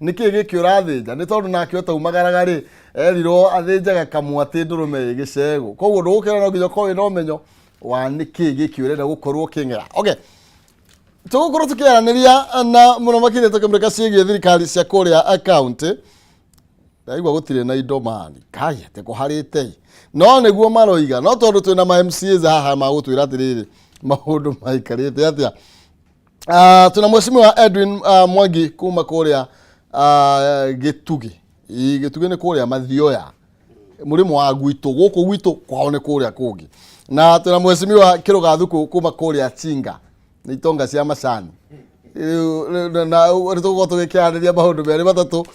niki gikiurathija ni tondu nake otaumagaragari eriro athinjaga kamwati ndurume gicego koguo ndugukira no nginya ko ino menyo wa niki gikiurenda gukorwo kingera. Okay, tugukorwo tukiaraniria na muno makire tukimreka ciĩgie thirikari cia kuria account ndaigua gutire na indo mani kaya te kuharite no niguo maroiga no tondu twina ma MCAs haha magutwira atiriri maundu maikarite atia. Tuna mheshimiwa Edwin Mwangi kuma kuria Gitugi. Gitugi ni kuria Mathioya. Murimo wa Gwitu guku Gwitu kwao ni kuria kungi. Na tuna mheshimiwa Kirugathuku kuma kuria Chinga. Ni itonga cia macani. Na ritugo tugikiarĩria maundu meri matatu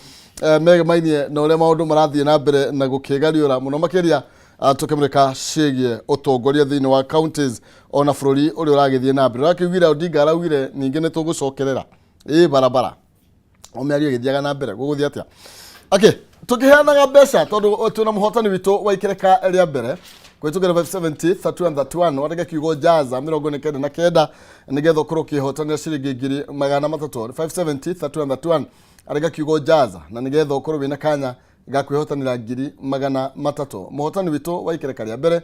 mega mainie na uria maundu marathie na mbere na gukigariura muno makiria tukimreka ciĩgie utongoria thiini wa counties ona bururi uri uragithie na mbere rakiugira Odinga arawire ninge ni tugucokerera barabara omiario githiaga na mbere guguthia atia. Okay, tukiheanaga mbeca tondu tuna muhotani witu wa ikereka ria mbere kwitugera 570 31 watega kiugo jaza 99 nigetho kuro kihotania ciringi 300 570 31 arega kiugo jaza na nigetho kuro wina kanya gakwihotanira 300 muhotani witu wa ikereka ria mbere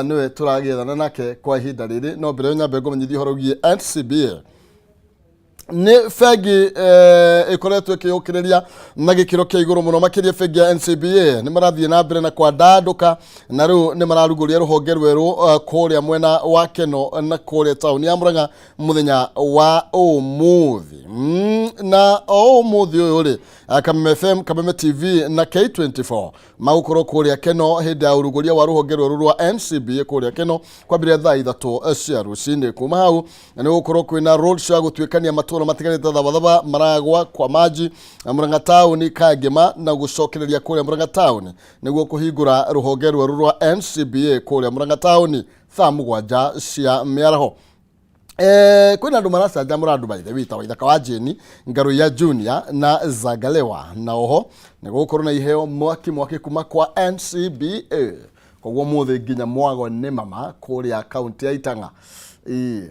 niwe turagiethana nake kwa ihinda riri no mbere nyambe ngomenyithia horogie NCBA ni fegi ikoretwe kiyukiriria na gikiro kia iguru muno makiria fegi ya NCBA ni marathie na mbere na kwa danduka na riu ni mararuguria ruhonge rweru kuria mwena wa Keno na kuria town ya Murang'a muthenya wa umuthi na umuthi uyu ri Kameme FM, Kameme TV na K24 magukoro kuria Keno hindi ya uruguria wa ruhonge rweru rwa NCBA kuria Keno kwambire thaa 3 cia rucini kuma hau na ni gukoro kwina road show gutwikania matura matiganite thabathaba maragwa kwa maji Murang'a town Kagema na gucokereria kuria Murang'a town niguo kuhingura ruhonge rweru rwa NCBA kuria Murang'a town thaa 7 cia miaraho. Kwina andu maracanja murandu baithe wita waithaka wa Jeni Ngaru ya Junior na Zagalewa na oho ni gukorwo na iheo mwaki kuma kwa NCBA koguo muthe nginya mwago ni mama kuria county ya Itanga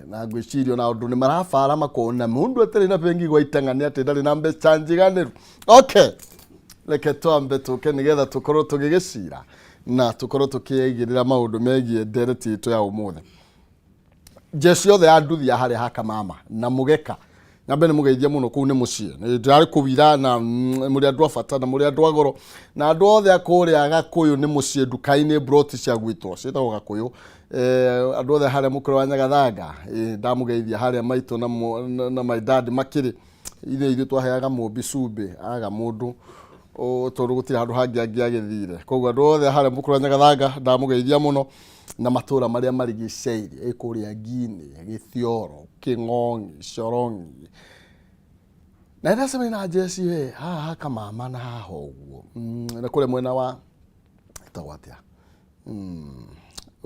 na gwicirio na undu ni marafara makona mundu atari na pengi gwa Itanga ni atendari na mbeca njiganiru. Okay, reke twambe tuke nigetha tukorwo tugigicira na tukorwo tukiigirira maundu megie ndereti itu ya umuthe. Jeshi yothe ya nduthi ya haria haka mama na mugeka nyambe ni mugeithia muno kuu ni mucie ni ndari kuwira na muri andu afata na muri andu agoro na andu othe akuria Gakuyu ni mucie dukaini broti cia gwitwo citagwo Gakuyu andu othe haria mukuru wa Nyagathanga ndamugeithia haria maito na my dad makiri ithe twaheaga mumbi cumbi aga mundu tondu gutira handu hangi agithire koguo andu othe haria mukuru wa Nyagathanga ndamugeithia muno na matura maria marigiceirie ikuria Ngini Githioro King'ong'i Corongi na ndasema ina jeshi haha Kamama na haha uguo na kule mwena wa tawatya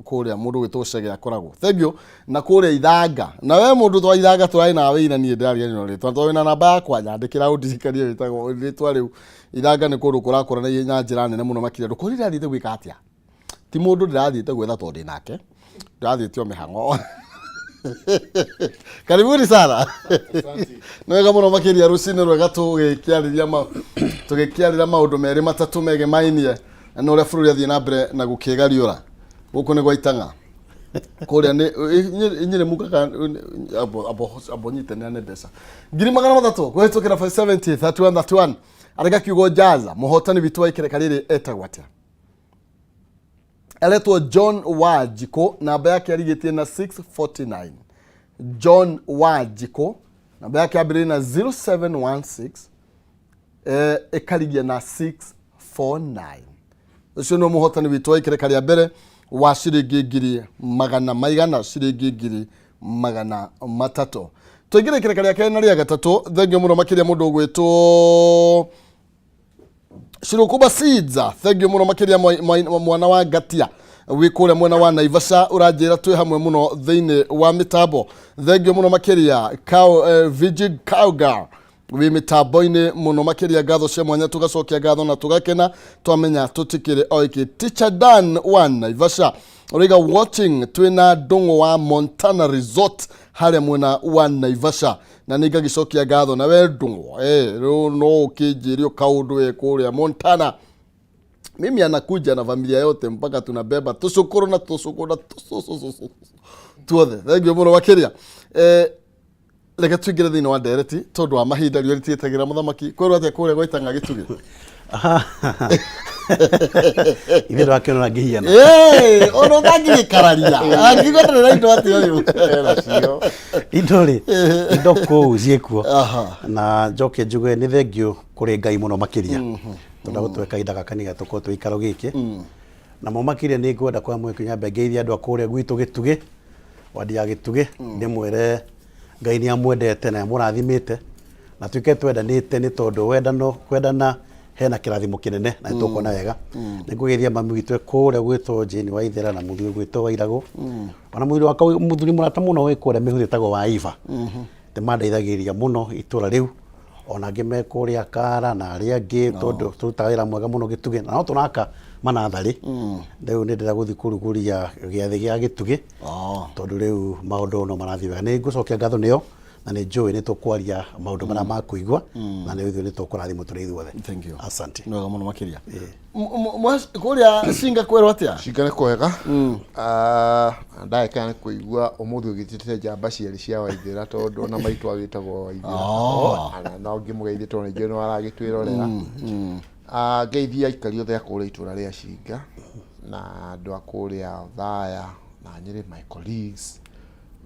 kuria mundu gitucege akoragwo thegio na kuria Ithanga na we mundu twa Ithanga turai nawe ina nie ndari ni ri twa wina namba yakwa nyandikira undirikanie witagwo ritwa riu Ithanga ni kundu kurakora na ihenya njira nene muno makire ndukurire athite gwika atia ti mundu ndirathiite gwetha tondu nake ndirathiite mihango. Karibuni sana. Nwega muno makiria rucini rwega tugikiarira maundu meri matatu mege mainie na uria bururi athie na mbere na gukigariura guku ni gwa Itanga kuria ni inyire mukaka abo nyite ne mbeca 300 kwetukira 570 31 arega kiugo jaza muhotani bitwa ikereka riri etagwatia eletwa John Wajiko namba yake arigetie na 649 John Wajiko namba yake abiri na 0716 ekarigia na 649 ucio no muhotani witwa ikereka ria mbere wa ciringi 100 ciringi 300 tuigire ikereka ria kena ria gatatu thengio muno makiria mundu gwitwo Shirukuba Seeds thengio muno makiria mwana wa Gatia wikure mwena wa Naivasha urajira twi hamwe muno thiini wa mitambo thengio muno makiria Vigid Cowgar wi mitambo-ini muno makiria gatho cia mwanya tugacokia gatho na tugakena twamenya tutikire oiki Teacher Dan 1 Naivasha Origa watching twina ndungu wa Montana Resort haria mwena wa Naivasha na niga gicokia ngatho na we ndungu no ukijirio kaundu kuria Montana. Mimi anakuja na familia yote mpaka tunabeba tusukuru na tusukuru tuothe. Thank you muno makiria. Reke twingire thiini wa ndereti tondu wa mahinda rio ritietagira muthamaki kweru atia kuria gwaitanga gitugi. Ithe ndakena ngihiana ono ngagikararia angigotera indo atia uyu indori indo ko ziekuo na njoke njuge ni thengio kuri Ngai muno makiria tondu gutweka indaga kaniga tuko twikaro giki na mo makiria ni ngwenda kwa mwe kinyambe ngeithia andu akuria gwitu gitugi wadi ya gitugi ndimwire Ngai ni amwendete na murathimite na twike twendanite ni tondu wendano kwendana hena kirathimo kinene na tukona wega ningugithia mami witwe kuria gwitwo Jane wa Ithera na muthuri gwitwo wa Irago ona muthuri wa muthuri murata muno we kuria mihuritago wa Iva te mandeithagiria muno itura riu ona ngime kuria Kara na aria ngi tondu turutawira mwega muno gitugi na no tunaka manathari riu ni ndira guthi kuruguria giathi gia gitugi tondu riu maundu no marathi wega ni ngucokia ngatho nio na ni njui ni tukwaria maundu mara ma kuigwa na ni ithuĩ ni tukurathimwo tũrĩ ithuothe. Thank you. Asante. Nwega muno makiria. Kuria Singa kwero atia? Singa ni kwega. Ndaika ni kuigwa umuthi ugitite njamba cieri cia Waithĩra tondu na maitu agitagwo Waithĩra. Ana no ngimugeithie tondu njui no aragitwirorera. Ngeithia aikari othe akuria itura ria Singa na andu akuria Thaya na Nyeri, my colleagues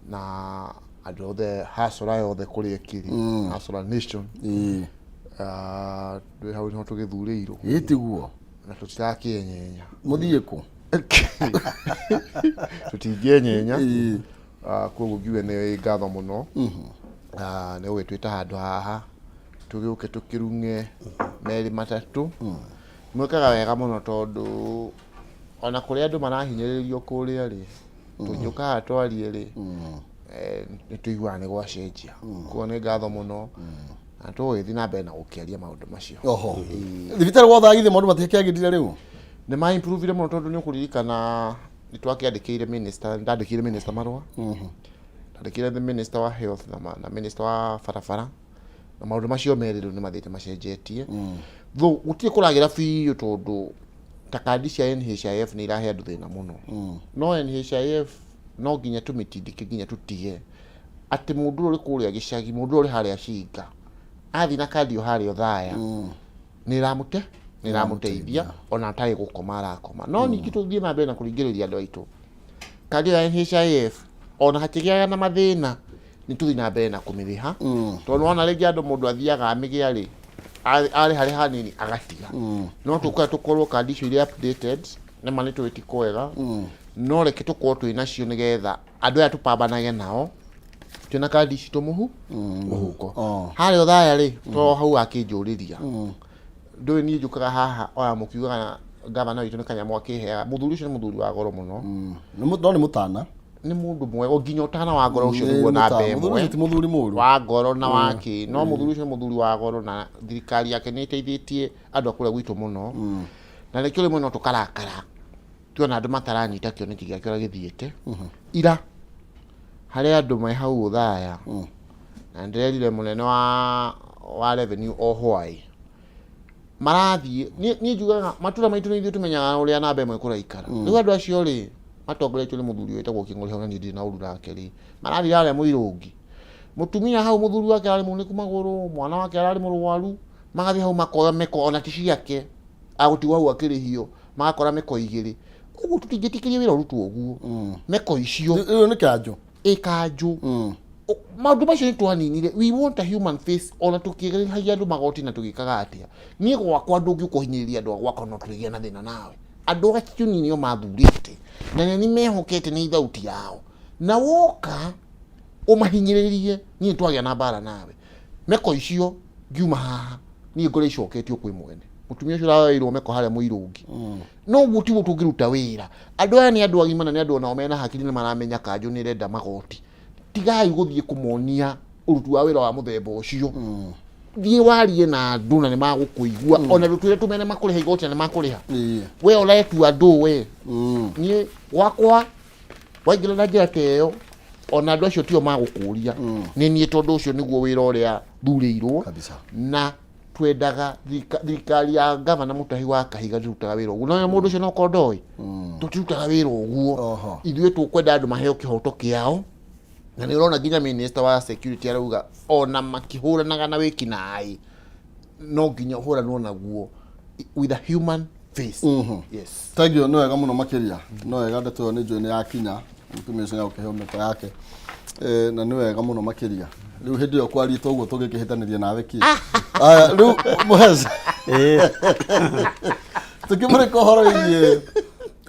na andu othe hasora yothe kuria kiri hasora nation ndwe hau no tugithurirwo itiguo na tutirakinyenya muthie ku tutingenyenya koguo ngiwe ni ngatho muno ni gwitwita handu haha tugiuke tukirunge meri matatu mwekaga wega muno tondu ona kuria andu marahinyiririo kuria ri tunjuka twarie ri ni tuiguane gwa cenjia ko ni ngatho muno na tũgĩthiĩ na mbere na gũkĩaria maũndũ macio. Thibitarĩ gwothe agithĩ maũndũ matiakĩagĩrire rĩu nĩ ma improve mũno tondũ nĩ ũkũririkana nĩ twakĩandĩkĩire minister, ndandĩkĩire minister marũa ndandĩkĩire the minister wa health na minister wa barabara na maũndũ macio merĩ rĩu nĩ mathiĩte macenjetie though gũtirĩ kũragĩra biũ tondũ ta kandi cia NHIF nĩ irahe andũ thĩna mũno no NHIF no nginya tũmitindĩke nginya tũtige atĩ mũndũ ũrĩ kũrĩa gĩcagi mũndũ ũrĩ harĩa Singa athi na kandi yo harĩa Thaya nĩ ĩramũteithia ona atarĩ gũkoma arakoma no ningĩ tũthiĩ na mbere na kũringĩrĩria andũ aitũ kandi ya NHIF ona hakĩgĩaga na mathĩna nĩ tũthiĩ na mbere na kũmĩrĩha tondũ ona rĩngĩ andũ mũndũ athiaga amĩgĩa rĩ arĩ harĩ hanini agatiga no tũkorwo kandi icio iria updated nĩ ma nĩ twĩtiko wega no reke tukorwo twĩ nacio nĩgetha andũ aya tũpambanage nao twĩna kandi ici mũhuko harĩa Thaya rĩ to hau akĩnjũrĩria ndũĩ niĩ njũkaga haha oya mũkiugaga gavana witũ nĩ Kanyamũ akĩheaga mũthuri ũcio nĩ mũthuri wa goro mũno nĩ mũtana nĩ mũndũ mwega nginya ũtana wa goro ũcio nĩguo na mbemwe mũthuri mũru wa goro na wake no mũthuri ũcio nĩ mũthuri wa goro na thirikari yake nĩ ĩteithĩtie andũ a kũrĩa gwitũ mũno na rĩkĩo rĩmwe no tũkarakara tuona andũ mataranyita kĩoneki gĩake ũrĩa gĩthiĩte ira harĩa andũ me hau Thaya na ndĩrerire mũnene wa revenue o hwaĩ marathiĩ niĩ njugaga matũra maitũ nĩ ithuĩ tũmenyaga ũrĩa na mbemwe kũraikara rĩu andũ acio rĩ matongoretio nĩ mũthuri wĩtagwo Kĩng'ori hau na niĩ ndirĩ na ũru nake rĩ marathiĩ harĩa Mũirũngi mũtumia hau mũthuri wake ararĩ mũnĩku magũrũ mwana wake ararĩ mũrwaru magathiĩ hau makoya meko ona ti ciake agũtigwo hau akĩrĩhio magakora meko igĩrĩ ũguo tũtingĩtĩkĩria wĩra ũrutwo ũguo meko icio ĩyo nĩ kanjũ kanjũ maũndũ macio nĩ twaninire we want a human face ona tũkĩgeria andũ magoti na tũgĩkaga atĩa niĩ gwakwa ndũngĩũka ũhinyĩrĩria andũ gwakwa no tũgĩe na thĩna nawe andũ acio nĩo mathurĩte na nĩ mehokete nĩ thauti yao na woka ũmahinyĩrĩrie niĩ twagĩa na mbara nawe meko icio ngiuma haha niĩ ngore icoketio kwĩ mwene mutumia ũcio ũrawairwo meko harĩa Mũirũngi no gũtirĩ tũngĩruta wĩra andũ aya nĩ andũ agima na nĩ andũ onao mena hakiri nĩ maramenya kanjũ nĩ renda magoti tigai gũthiĩ kũmonia ũruti wa wĩra wa mũthemba ũcio thiĩ warie na andũ na nĩ magũkũigua ona rũtuĩre tũmene makũrĩha igoti na nĩ makũrĩha we ũretua andũ we niĩ wakwa waingĩra na njĩra ta ĩyo ona andũ acio tio magũkũria nĩ niĩ tondũ ũcio nĩguo wĩra ũrĩa thurĩirwo na twendaga thirikari ya gavana Mutahi wa Kahiga ndĩrutaga wĩra ũguo na mũndũ ũcio no kondoĩ tũtirutaga wĩra ũguo ithuĩ tũkwenda andũ maheo kĩhoto kĩao na nĩ ũrona nginya minister wa security arauga ona makĩhũranaga na wĩkinaĩ no nginya ũhũranwo naguo with a human face. Yes. Thank you. No wega mũno makĩria. No wega ndeto nĩ njũĩ nĩ yakinya mũtumia ũcio ũkĩheo mĩto yake na nĩ wega mũno makĩria. Rĩu hĩndĩ ĩyo kwaritwo ũguo tũgĩkĩhĩtanĩria nawe ki. Rĩu Mũheci. Tũkĩmũrĩka ũhoro wĩgiĩ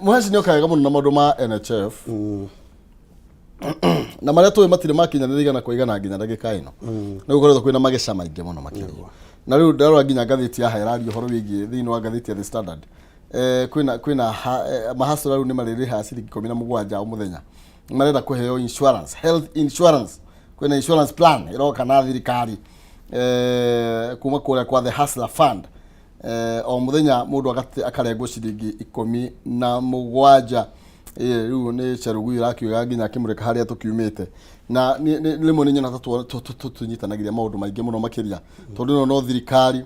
Mũheci nĩ okaga mũno na maũndũ ma NHF. Na marĩa tũĩ matirĩ makinyanĩra igana kwa igana nginya ndagĩka ĩno. Nĩ gũkoretwo kwĩna mageca maingĩ mũno makĩria. Na rĩu ndarora nginya ngathĩti ya Herari ũhoro wĩgiĩ thĩinĩ wa ngathĩti ya The Standard. Kwĩna mahasũra rĩu nĩ marĩrĩha ciringi 17 o mũthenya. Marenda kũheo insurance, health insurance. Kwĩna insurance plan ĩroka na thirikari kuma kũrĩa kwa The Hustler Fund. O mũthenya mũndũ akarengwo ciringi 17. Rĩu nĩ Cherugui rakiuga nginya akĩmũreka harĩa tũkiumĩte na rĩmwe nĩ nyona tũnyitanagĩria maũndũ maingĩ mũno makĩria tondũ no thirikari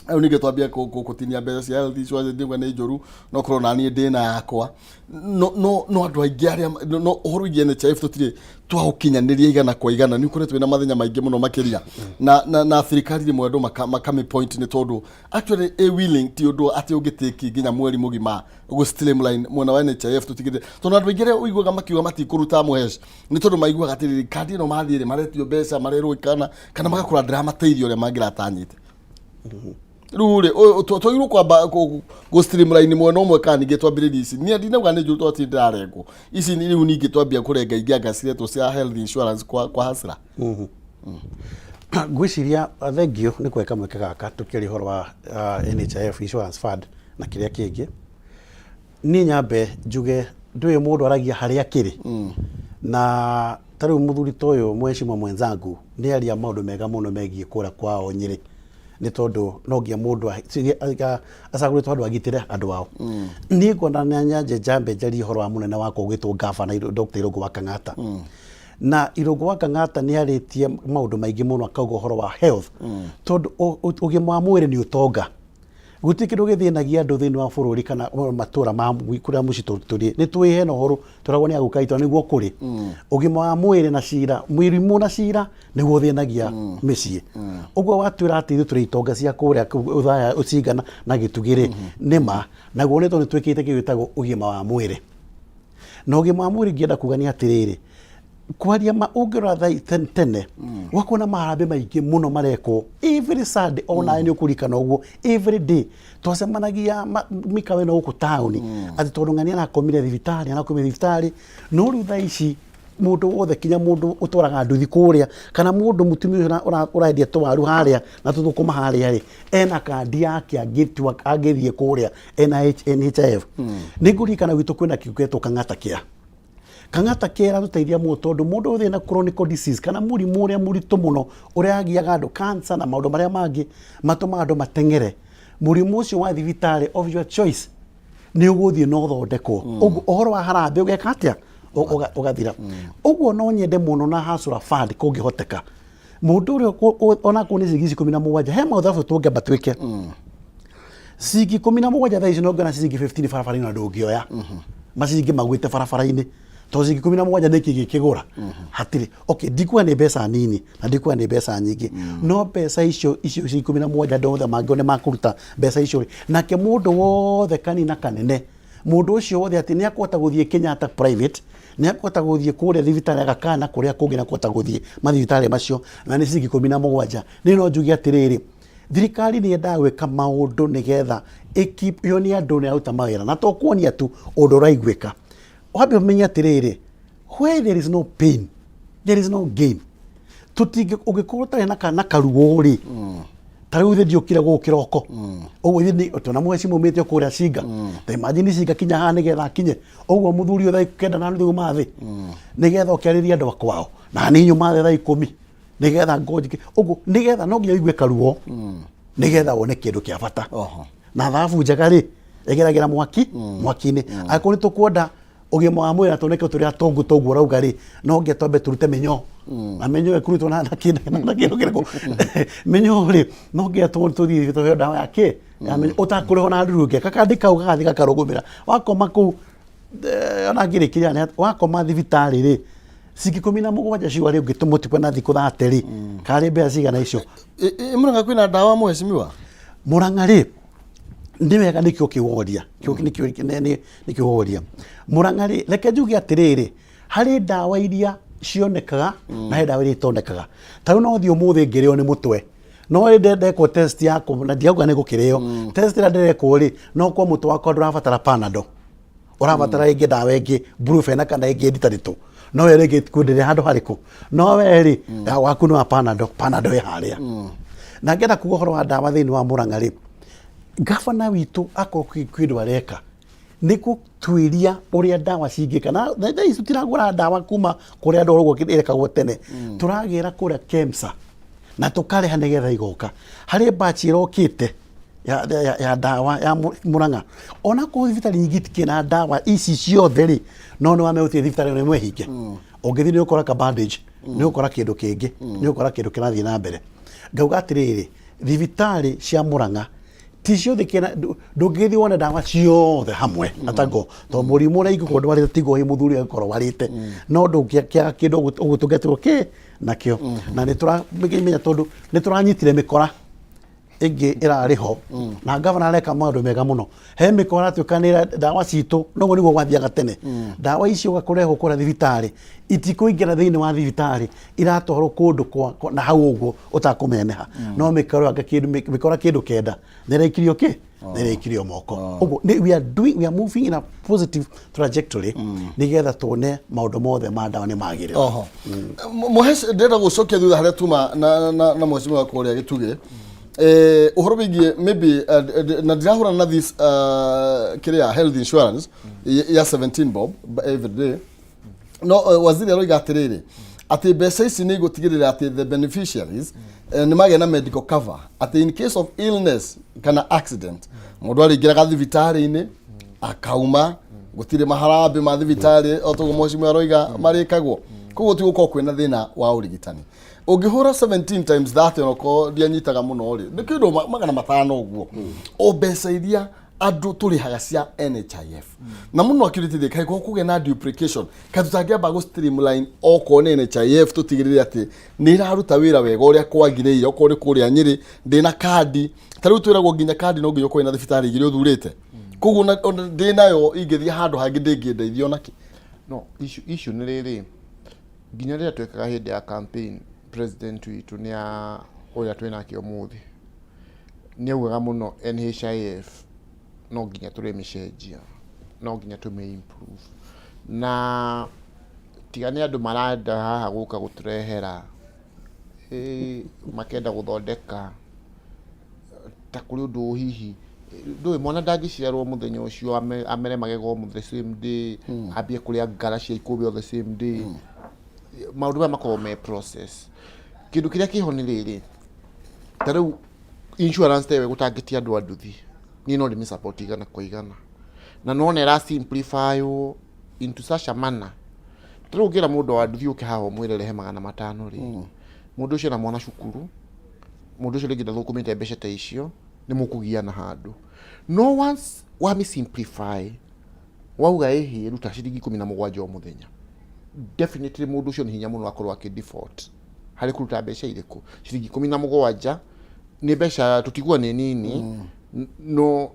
rĩu ningĩ twambia gũtinia mbeca cia health insurance ndĩgwa nĩ njũru no korwo na niĩ ndĩna yakwa no andũ aingĩ arĩa no ũhoro wĩgiĩ NHIF tũtirĩ twahũkinyanĩria igana kwa igana nĩ ũkoretwo na mathenya maingĩ mũno makĩria na thirikari rĩmwe andũ makame point nĩ tondũ actually willing ti ũndũ atĩ ũngĩtĩki nginya mweri mũgima gũ-streamline mwena wa NHIF tũtigĩte tondũ andũ aingĩ arĩa ũiguaga makiuga matikũruta Mũheci nĩ tondũ maiguaga atĩrĩrĩ kandi ĩno mathiĩrĩ maretio mbeca marerwo kana magakũra ndĩramateithio ũrĩa mangĩratanyĩte. Rure tũirwo kwamba gũ-streamline mwena ũmwe kana ningĩ twambĩrĩria ici niĩ ndinauga nĩ njũru tondũ ndarengwo ici rĩu ningĩ twambia kũrenga ingĩanga ciretwo cia health insurance kwa hasra. Ngwĩciria thengio nĩ kweka mweke gaka tũkĩaria ũhoro wa NHIF insurance fund na kĩrĩa kĩngĩ niĩ nyambe njuge ndũĩ mũndũ aragia harĩa kĩrĩ na tarĩu mũthuri ta ũyũ mheshimiwa mwenzangu nĩ aria maũndũ mega mũno megiĩ kũra kwao Nyĩrĩ nĩ tondũ no ngia mũndũ acagũrĩtwo andũ agitĩre andũ ao niĩ ngona nyanje njambe njarie ũhoro wa mũnene wakwa ũgĩtwo gavana Dr. Irũngũ wa Kang'ata na Irũngũ wa Kang'ata nĩ arĩtie maũndũ maingĩ mũno akauga ũhoro wa health tondũ ũgima wa mwĩrĩ nĩ ũtonga gũtirĩ kĩndũ gĩthĩnagia andũ thĩinĩ wa bũrũri kana matũra ma kũrĩa mũciĩ tũrĩ nĩ twĩ hena ũhoro tũragwo nĩ agũkaitwo nĩguo kũrĩ ũgima wa mwĩrĩ na cira mũrimũ na cira nĩguo thĩnagia mĩciĩ ũguo watwĩra atĩ tũrĩ itonga cia kũrĩa ũthaya ũcingana na gĩtugĩrĩ nĩma naguo nĩ tondũ twĩkĩte kĩwĩtagwo ũgima wa mwĩrĩ na ũgima wa mwĩrĩ ngĩenda kuga nĩ atĩrĩrĩ kwaria ũngĩrora tene wakona maharambĩ maingĩ mũno marekwo every Sunday ona nĩ ũkũrikana ũguo every day twacemanagia mĩkawa ĩno gũkũ taũni atĩ tondũ ng'ania anakomire thibitarĩ no rĩu thaa ici mũndũ wothe kinya mũndũ ũtwaraga nduthi kũrĩa kana mũndũ mũtumia ũrendia tũwaru harĩa na tũthũkũma harĩa ena kandi yake angĩthiĩ kũrĩa NHIF nĩ ngũririkana gwitũ kwĩna kĩndũ gĩtagwo Kang'ata kera tũteithia mũno tondũ mũndũ ũthĩ na chronic disease kana mũrimũ ũrĩa mũritũ mũno ũrĩa agiaga andũ cancer na maũndũ marĩa mangĩ matũmaga andũ matengere mũrimũ ũcio wa thibitarĩ of your choice nĩ ũgũthiĩ na ũthondekwo ũhoro wa harambĩ ũgeka atĩa ũgathira ũguo no nyende mũno na Hustler Fund kũngĩhoteka mũndũ ũrĩa onakorwo nĩ ciringi 17 he maũndũ tũngĩamba twĩke ciringi 17 thaa ici no ngona ciringi 15 barabara-inĩ na ndũngĩoya maciringi magwĩte barabara-inĩ tondũ ciringi 17 nĩ kĩgĩkĩgũra hatirĩ ndikuga nĩ mbeca nini na ndikuga nĩ mbeca nyingĩ no mbeca icio ciringi 17 ndothe mangĩone makũruta mbeca icio nake mũndũ wothe kanini na kanene mũndũ ũcio wothe atĩ nĩ akũhota gũthiĩ Kenyatta private nĩ akũhota gũthiĩ kũrĩa thibitarĩ agakana kũrĩa kũngĩ na akũhota gũthiĩ mathibitarĩ macio na nĩ ciringi 17 nĩ no njuge atĩrĩrĩ thirikari nĩ yendaga gwĩka maũndũ nĩgetha yonie andũ nĩ aruta mawĩra na to kuonia tu ũndũ ũraiguĩka wambe ũmenye atĩrĩrĩ where there is no pain there is no gain ũngĩkorwo ũtarĩ na karuo rĩ ta rĩu ndiũkire gũkũ kĩroko ũguo nĩ tona Mũheci maumĩte kũrĩa Cinga ta imagine Cinga kinya haha nĩgetha akinye ũguo mũthuri thaa 9 na nuthu mathĩ nĩgetha ũkĩarĩria andũ akwao na nĩ nyuma thaa 10 nigetha ngoji ugu nigetha no nginya igwe karuo nigetha wone kindu kia bata na thabu njega ri egeragira mwaki-ini ako ni tukwenda ugima wa mwira toneke turi atongu rauga ri no ngia twambe turute menyo na menyo ekurutwo na kindu kiriko menyo ri no ngia tuthi tuhe dawa yake utakuriho na nduruge kakandika ugathi gakarugumira wakoma ku ona ngirikiria ni wakoma thibitari ri siki 17 ciwari ungitumutikwa na thiku 30 ri kari mbea cigana icio Murang'a kwina dawa muheshimiwa Murang'a ri ndi wega nikio kiworia nikiworia Murang'a ri reke njuge atiriri hari dawa iria cionekaga na hari dawa iria itonekaga tau no thio muthi ngireo ni mutwe no ndeko test yako na ndiauga ni gukireo test ira ndireko ri no kwa mutwe wako ndurabatara panado urabatara ingi dawa ingi brufen kana ingi nditarito no were gate kundire handu hariku no weri waku no panado ya haria na ngenda kugohoro wa dawa thini wa Murang'a ri gavana witu akokwindo areka niku twiria uria dawa cingika na isu tiragura dawa kuma kuria ndorogwo kirekagwo tene turagira kuria KEMSA na tukareha nigetha igoka hari batch irokite ya dawa ya Murang'a ona ku thibitari nyingĩ na dawa ici ciothe ri no nĩ wameutie thibitari ĩmwe mwĩhinge ũngĩthiĩ nĩ ũkora ka bandage nĩ ũkora kĩndũ kĩngĩ nĩ ũkora kĩndũ kĩrathiĩ na mbere ngauga atĩrĩrĩ thibitari cia Murang'a ti ciothe kĩna ndũngĩthiĩ wone dawa ciothe hamwe atango to mũrimũ ũrĩa ingĩkorwo ndwarĩte tigo mũthuri agĩkorwo warĩte no ndũngĩaga kĩndũ ũgũtũngetwo nakĩo na nĩ tũramenya tondũ nĩ tũranyitire mĩkora ingi irariho na gavana areka maundu mega muno he mikora tukanira dawa citu no nigo gwathiaga tene dawa icio gakureho kura thibitari itikuingira thiini wa thibitari iratwarwo kundu kwa na hau uguo utakumeneha no mikora kindu kenda niraikirio niraikirio moko uguo we are moving in a positive trajectory nigetha tuone maundu mothe ma dawa ni magire muhesh ndenda gucokia thutha haria tuma na mheshimiwa kuria gituge uhoro bigie maybe na dirahura na this kiria health insurance ya 17 bob every day no waziri aroiga atiriri ati mbeca ici ni gutigirira ati the beneficiaries ni magena na medical cover ati in case of illness kana accident mundu aringiraga thibitari-ini akauma gutire maharambe ma thibitari otogo mheshimiwa aroiga marikagwo koguo ti gukorwo kwina thina wa urigitani ungihura 17 times that onoko ndianyitaga muno ri ni kindu magana matano uguo o mbeca iria andu turihaga cia NHIF na muno akiriti kai ko kugena duplication katutangiamba go streamline oko ne NHIF tutigirire ati ni iraruta wira wega uria kwagire iyo ko ni kuria Nyeri ndina kadi tariu twiragwo nginya kadi no nginya kwina thibitari igire uthurite koguo ndinayo ingithia handu hangi ndingiendeithio naki no issue ni riri nginya rira twekaga hindi ya campaign president witu ni a oya twina kio muthi ni augaga muno NHIF no nginya turemishenjia no nginya tume improve na tigani andu marada haha guka guturehera makenda guthondeka ta kuri undu hihi ndui mwana ndangiciarwo muthenya ucio amere magego mu the same day ambie kuria ngara cia ikubi the same day maundu ma makorwo me process kindu kiria kiho ni riri tariu insurance tewe gutangitia andu anduthi ni no ndimi support igana kwa igana na no nera simplify into such a manner tariu gira mundu wa nduthi ukihaho mwirere magana matano ri mundu ucio na mwana cukuru mundu ucio rigida thukumite mbeca ta icio ni mukugia na handu no once wami simplify wauga ehi ruta ciringi 17 o muthenya definitely mundu ucio ni hinya muno akorwo akidefault hari kuruta mbeca iriku ciringi 17 ni mbeca tutigua ni nini no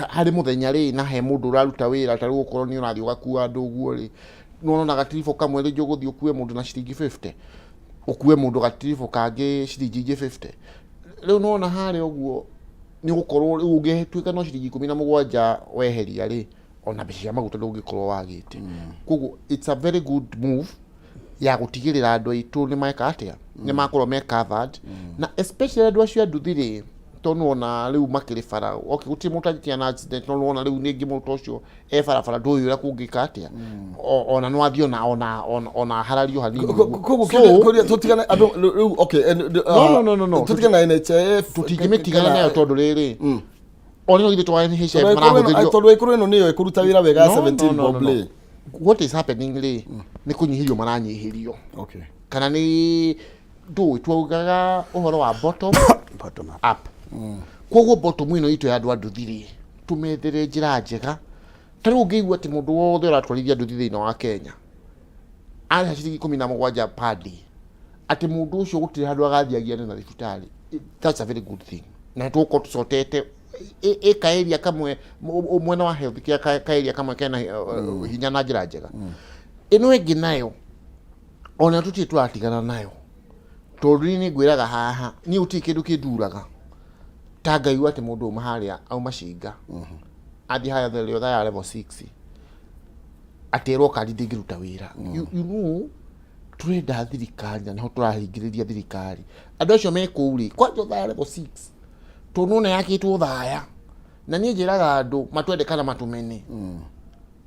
hari muthenya ri na he mundu uraruta wira tari gukorwo ni urathi ugakua andu uguo ri no na gatirifo kamwe ri joguthi ukue mundu na ciringi 50 ukue mundu gatirifo kangi ciringi 50 riu no na hari uguo ni gukorwo ungetwika no ciringi 17 weheria ri ona mbeca maguta ndungikorwo wagite koguo it's a very good move ya gutigirira andu aitu ni maika atia ni makorwo me covered na especially andu acio anduthiri tonona riu makiri fara okay guti mutajia na accident no wona riu ningi mutu ucio fara nduyu ura kungika atia ona no athio na ona harario hanini koguo tutigane andu riu okay no tutigane NHIF tutingimitigana nayo tondu riri ona no githitwa NHIF marahuthirio tondu ikuru ino niyo ikuruta wira wega 17 probably what is happening ri ni kunyihirio maranyihirio okay kana ni ndu twaugaga uhoro wa bottom up koguo bottom ino itu ya andu thiri tumethere njira njega tariu ngeigua ati mundu wothe uratwarithia nduthi thiini wa Kenya ari ciringi 17 padi ati mundu ucio gutiri handu agathiagia na thibitari that's a very good thing na tuko tusotete kaeria kamwe mwena wa health kia kaeria kamwe kena hinya na njira njega ino ingi nayo ona tuti twatigana nayo tondu ngwiraga haha ni uti kindu kinduraga tagaiwa ati mundu maharia au mashinga athi haya thele otha ya level 6 aterwo kandi ndingiruta wira you know turenda thirikari na turahingiriria thirikari andu acio mekuri kwanja otha ya level 6 tondu yakitwo thaya na nie njiraga andu matwende kana matumene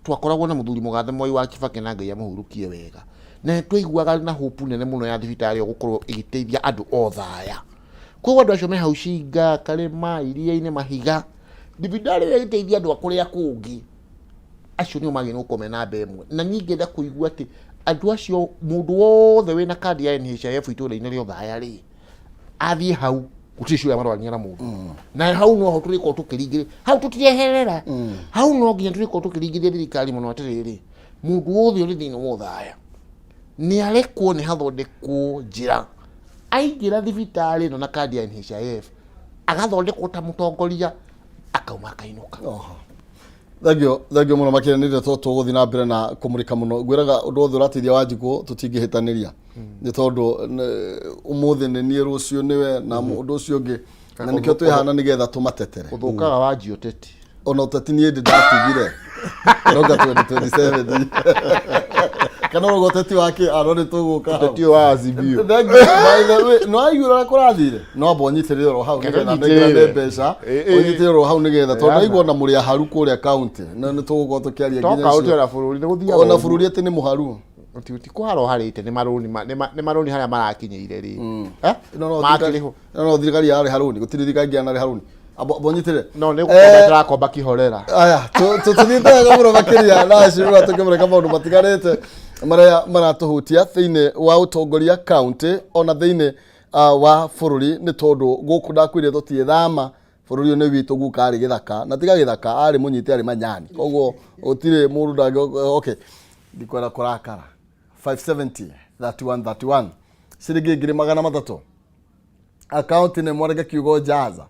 twakoragwo na muthuri mugathe Moi wa Kibaki na Ngai amuhurukie wega na twaiguaga na hope nene muno ya thibitari gukorwo igiteithia andu othaya koguo andu acio me hau Shinga Karema Iria-ini Mahiga thibitari ya giteithia andu akuria kungi acio nio magire gukome na mbemwe na ningenda kuigua ati andu acio mundu wothe wina kandi ya NHIF itũra-inĩ ria othaya ri athie hau guticio ya marwania na mundu na hau no ho turiko tukiringire hau tutieherera hau no nginya turiko tukiringire thirikari muno atiriri mundu wothe uri thiini wa othaya ni arekwo ni hathondekwo njira aingira thibitari no na kandi ya NHIF agathondekwo ta mutongoria akauma akainuka thagio muno makiranire tuguthi na mbere na kumurika muno gwiraga undu wothe uratithia Wanjiku tutingihitaniria ni tondu umuthi ni nie rucio niwe na undu ucio ngi na nikio twihana nigetha tumatetere uthukaga Wanji UTETI ona UTETI nie ndatigire noga 2027 kana rogo UTETI wake arore tuguka UTETI wa Azimio by the way no ayura kurathire no bonyitire ro hau nigetha ndigire mbeca onyitire ro hau nigetha tondu aigua na muri haru kuria county na ni tuguko tukiaria nginya county ona bururi ni guthia ona bururi ati ni muharu uti kwaro harite ni maroni haria marakinyeire ri no thirikari yari haruni gutiri thirikari yana haruni bonyitire no ne gukobera komba kihorera aya tuthithega muno makiria na acio tukimureka maundu matigarite maria maratuhutia thiini wa utongoria county ona thiini wa bururi ni tondu guku ndakwire tutie thama bururi ni witu guka ari githaka na tiga githaka ari munyiti ari manyani koguo utire mundu ndage okay ndikwera kurakara 570 31 ciringi ngiri 300 account ni mwarega kiugo jaza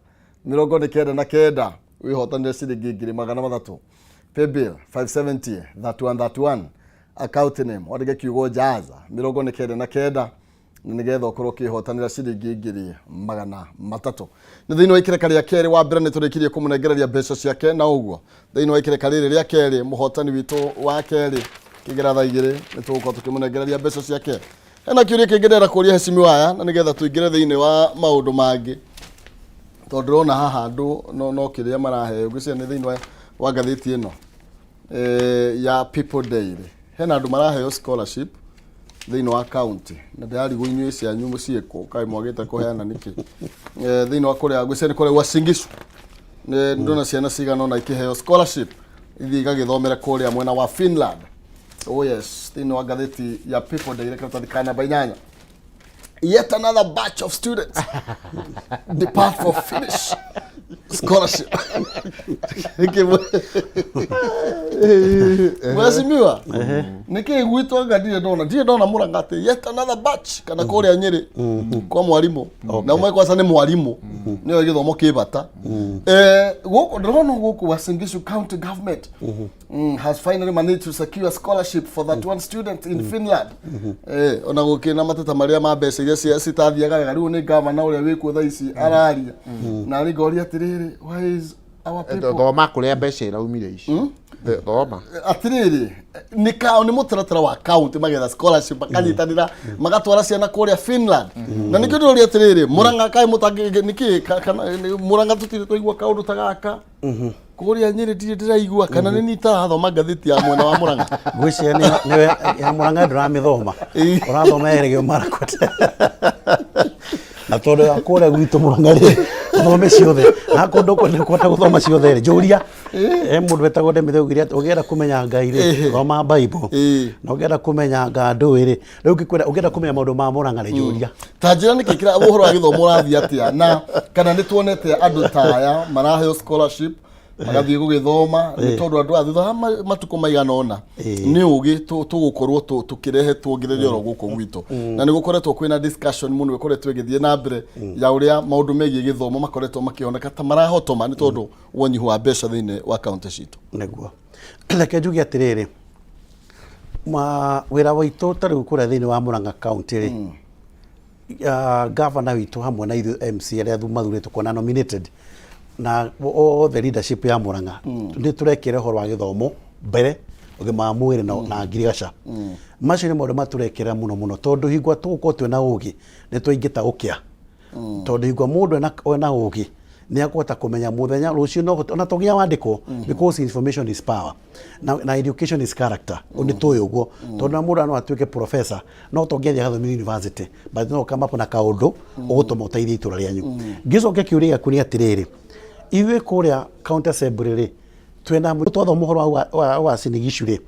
99 wihotanire ciringi ngiri 300 pay bill 570 31 account name mwarega kiugo jaza 99 nigetha ukorwo kihotanira ciringi ngiri 300 ni thiini wa ikireka ria keri wa mbere ni turikirie kumunegereria mbeca ciake na uguo thiini wa ikireka riri ria keri muhotani witu wa keri Rikiratha igire ni tuguko tukimunegereria mbeca ciake hena kiuria kingerera kuria heshimiwa aya na nigetha tuingire thiini wa maundu mangi tondu rona haha andu no kiria marahe ngwiciria ni thiini wa ngathiti ino ya People Day hena andu marahe scholarship thiini wa county na ndirarigwo inyuĩ cianyu muciĩkũ kai mwagĩte kũheana nĩkĩ thiini wa kuria ngwiciria ni kuria Wasingishu ni ndona ciana cigana na ikiheo scholarship ithi igagĩthomera kuria mwena wa Finland. Oh yes, thiini wa ngathĩti ya People Day Rikiratha thikana bainyanya yet another batch of students depart for Finnish scholarship. Mwasimiwa niki gwitwa ngadire ndona murangati yet another batch kana kuria Nyeri kwa mwalimu na umwe kwasa ni mwalimu niyo githomo kibata guku ndona guku Wasingishu County Government has finally managed to secure a scholarship for that one student in Finland. Ona gukina matata maria ma mbeca iria citathiaga wega riu ni gavana uria wiku thaa ici araria na rigoria atiriri why is our people thoma kuria mbeca iraumire ici thoma atiriri ni mutaratara wa county magetha scholarship makanyitanira magatwara ciana kuria Finland na nikio ndori atiriri Murang'a kai mutangi niki Murang'a tutire twaigua kaundu ta gaka kuria Nyeri ndiraigua kana ni nitathoma ngathiti ya mwena wa Murang'a gwiciria ni ya Murang'a nduramithoma urathoma Eregio Marakwet na tondu akore gwitũ Murang'a ri thome ciothe na kundu kwenda guthoma ciothe ri njuria mundu wetagwo Ndemithũgiri ugienda kumenya Ngai ri thoma Bible na ugienda kumenya Ngandũĩ ri riu ugienda kumenya maundu ma Murang'a ri njuria ta njira nikikira uhoro wa githomo urathi atia na kana nituonete andu ta aya maraheo scholarship magathie gugithoma ni tondu andu athutha matuko maigana ona ni ugi tugukorwo tukirehe tuongereria ro guko gwitu na ni gukoretwo kwina discussion muno gukoretwo igithie na mbere ya uria maundu megie githomo makoretwo makioneka ta marahotoma ni tondu wonyihu wa mbeca thiini wa county citu niguo reke njuge atiriri wira witu tariu kuria thiini wa Murang'a county ri governor witu hamwe na ithu MC aria mathuritwo kuona nominated na the leadership ya Murang'a ni turekire horo wa githomo mbere ugima wa mwiri na ngirigaca macio ni maundu maturekera muno tondu hingwa tuko twina ugi ni twaingita ukia tondu hingwa mundu ena ugi ni akwata kumenya muthenya rucio no ona togia wandiko because information is power na education is character ni toy uguo tondu mundu no atuike professor no togia thia university but no come up na kaundu ugutuma uteithie itura rianyu ngicoke kiuria kuni atiriri iwe kuria county assembly ri twena twatho muhoro wa sinigishu ri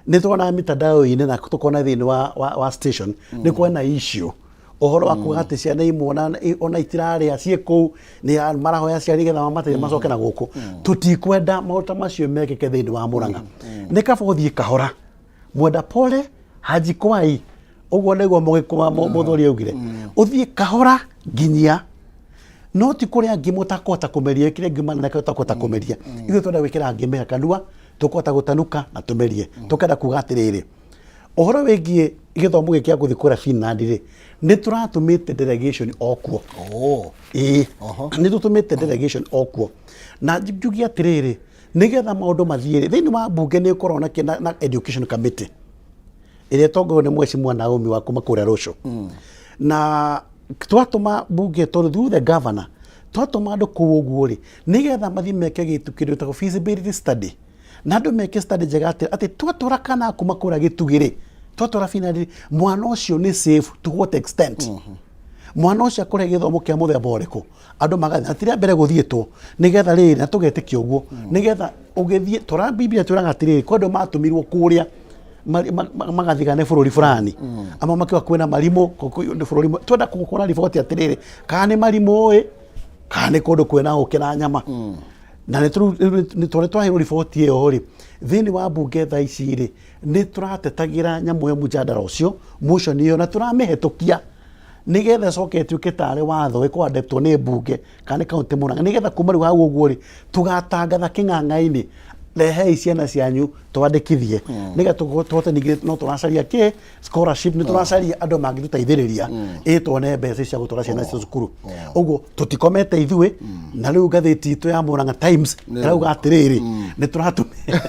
ni twona mitandao ine na tukona thini wa station ni kwena issue ohoro wa kugate ciana imona ona itirare acie ku ni marahoya ciari getha mamate macoke na guku tutikwenda mauta macio mekeke thini wa Murang'a ni kabothie kahora mwenda pole haji kwai uguo niguo mugikuma muthori augire uthie kahora nginyia no ti kuria ngimutakota kumeria kire ngimana na kutakota kumeria ithu twenda wikira ngimea kanua tukota gutanuka na tumerie tukenda kuga atiriri ohoro wigie githomo gikia guthi kura Finland ri ni turatumite delegation okuo ni tutumite delegation okuo na njugi atiriri nigetha maundu mathiire thiini wa bunge ni korona na education committee ile togo ni mheshimiwa Naomi wa kuma kuria Rosho na twatuma bunge tondu the governor twatuma andu kuuguo ri nigetha mathi meke gitukiro ta feasibility study na andu meke study njega ati twatura kana kuma kuria gitugiri twatura finally mwana ucio ni safe to what extent mwana ucio kuria githomo kia muthemba uriku andu magathi atira mbere guthietwo nigetha riri na tugetikio uguo nigetha ugithie tura biblia turaga atiriri kwa andu matumirwo kuria magathigane bururi fulani ama makiwa kwena marimo ni bururi twenda gukora riboti atiriri kana ni marimo kana ni kundu kwena ukira nyama na ni twahirwo riboti iyo ri thini wa bunge tha ici ri ni turatetagira nyamu ya mujadala ucio motion iyo na turamihitukia nigetha coke tuike tare watho ikwandetwo ni bunge kana county Murang'a nigetha kuma riu hau uguo ri tugatangatha king'ang'a-ini rehe ciana cianyu twandikithie nigetha tuhote ningire no turacaria ki scholarship ni turacaria andu mangituteithiriria tuone mbeca cia gutwara ciana cia cukuru uguo tutikomete ithui na riu ngathiti itu ya Murang'a Times irauga atiriri ni turatumia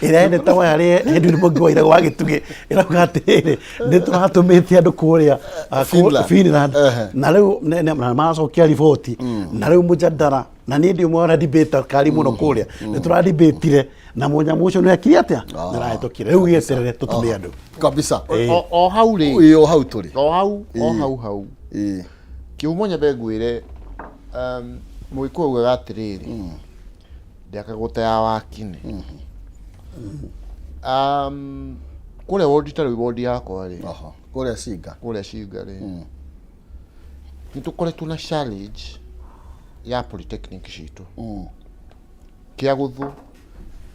iraende tawa yari hendu ni mungi waira wa gituge irauga atiriri ni turatumite andu kuria Finland na riu na macokia riboti na riu mujadala na ni ndio mwana debate kali muno kuria ni tura debateire na munya mucio ni akiri atia na rahetokire riu gieterere tutumie andu kabisa o hau ri o hau turi o hau kiumo nyabe ngwire muiku uga atiriri ndiakagutea wakini kuria wodi tari wodi yakwa ri kuria Singa ri ni tukoretwo na challenge ya polytechnic citu kia guthu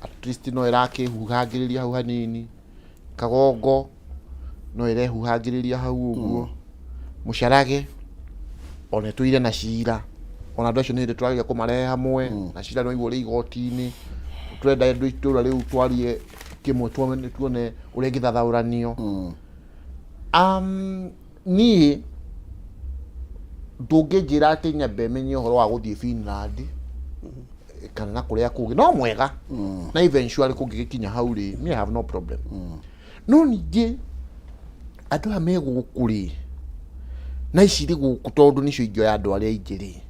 at least no irakihuhangiriria hau hanini Kagongo no irehuhangiriria hau uguo Mucarage ona tuire na cira ona andu acio ni twagiria kumarehe hamwe na cira no igure igoti-ini turenda andu itura riu twarie kimwe tuone uria ngithathauranio ni ndungijira ati nyambe menye uhoro wa guthie Finland kana na kuria kungi no mwega na eventually kungikinya hau ri me have no problem no nige andu amegukuri na iciri guku tondu nicio ingio ya andu aria ingiri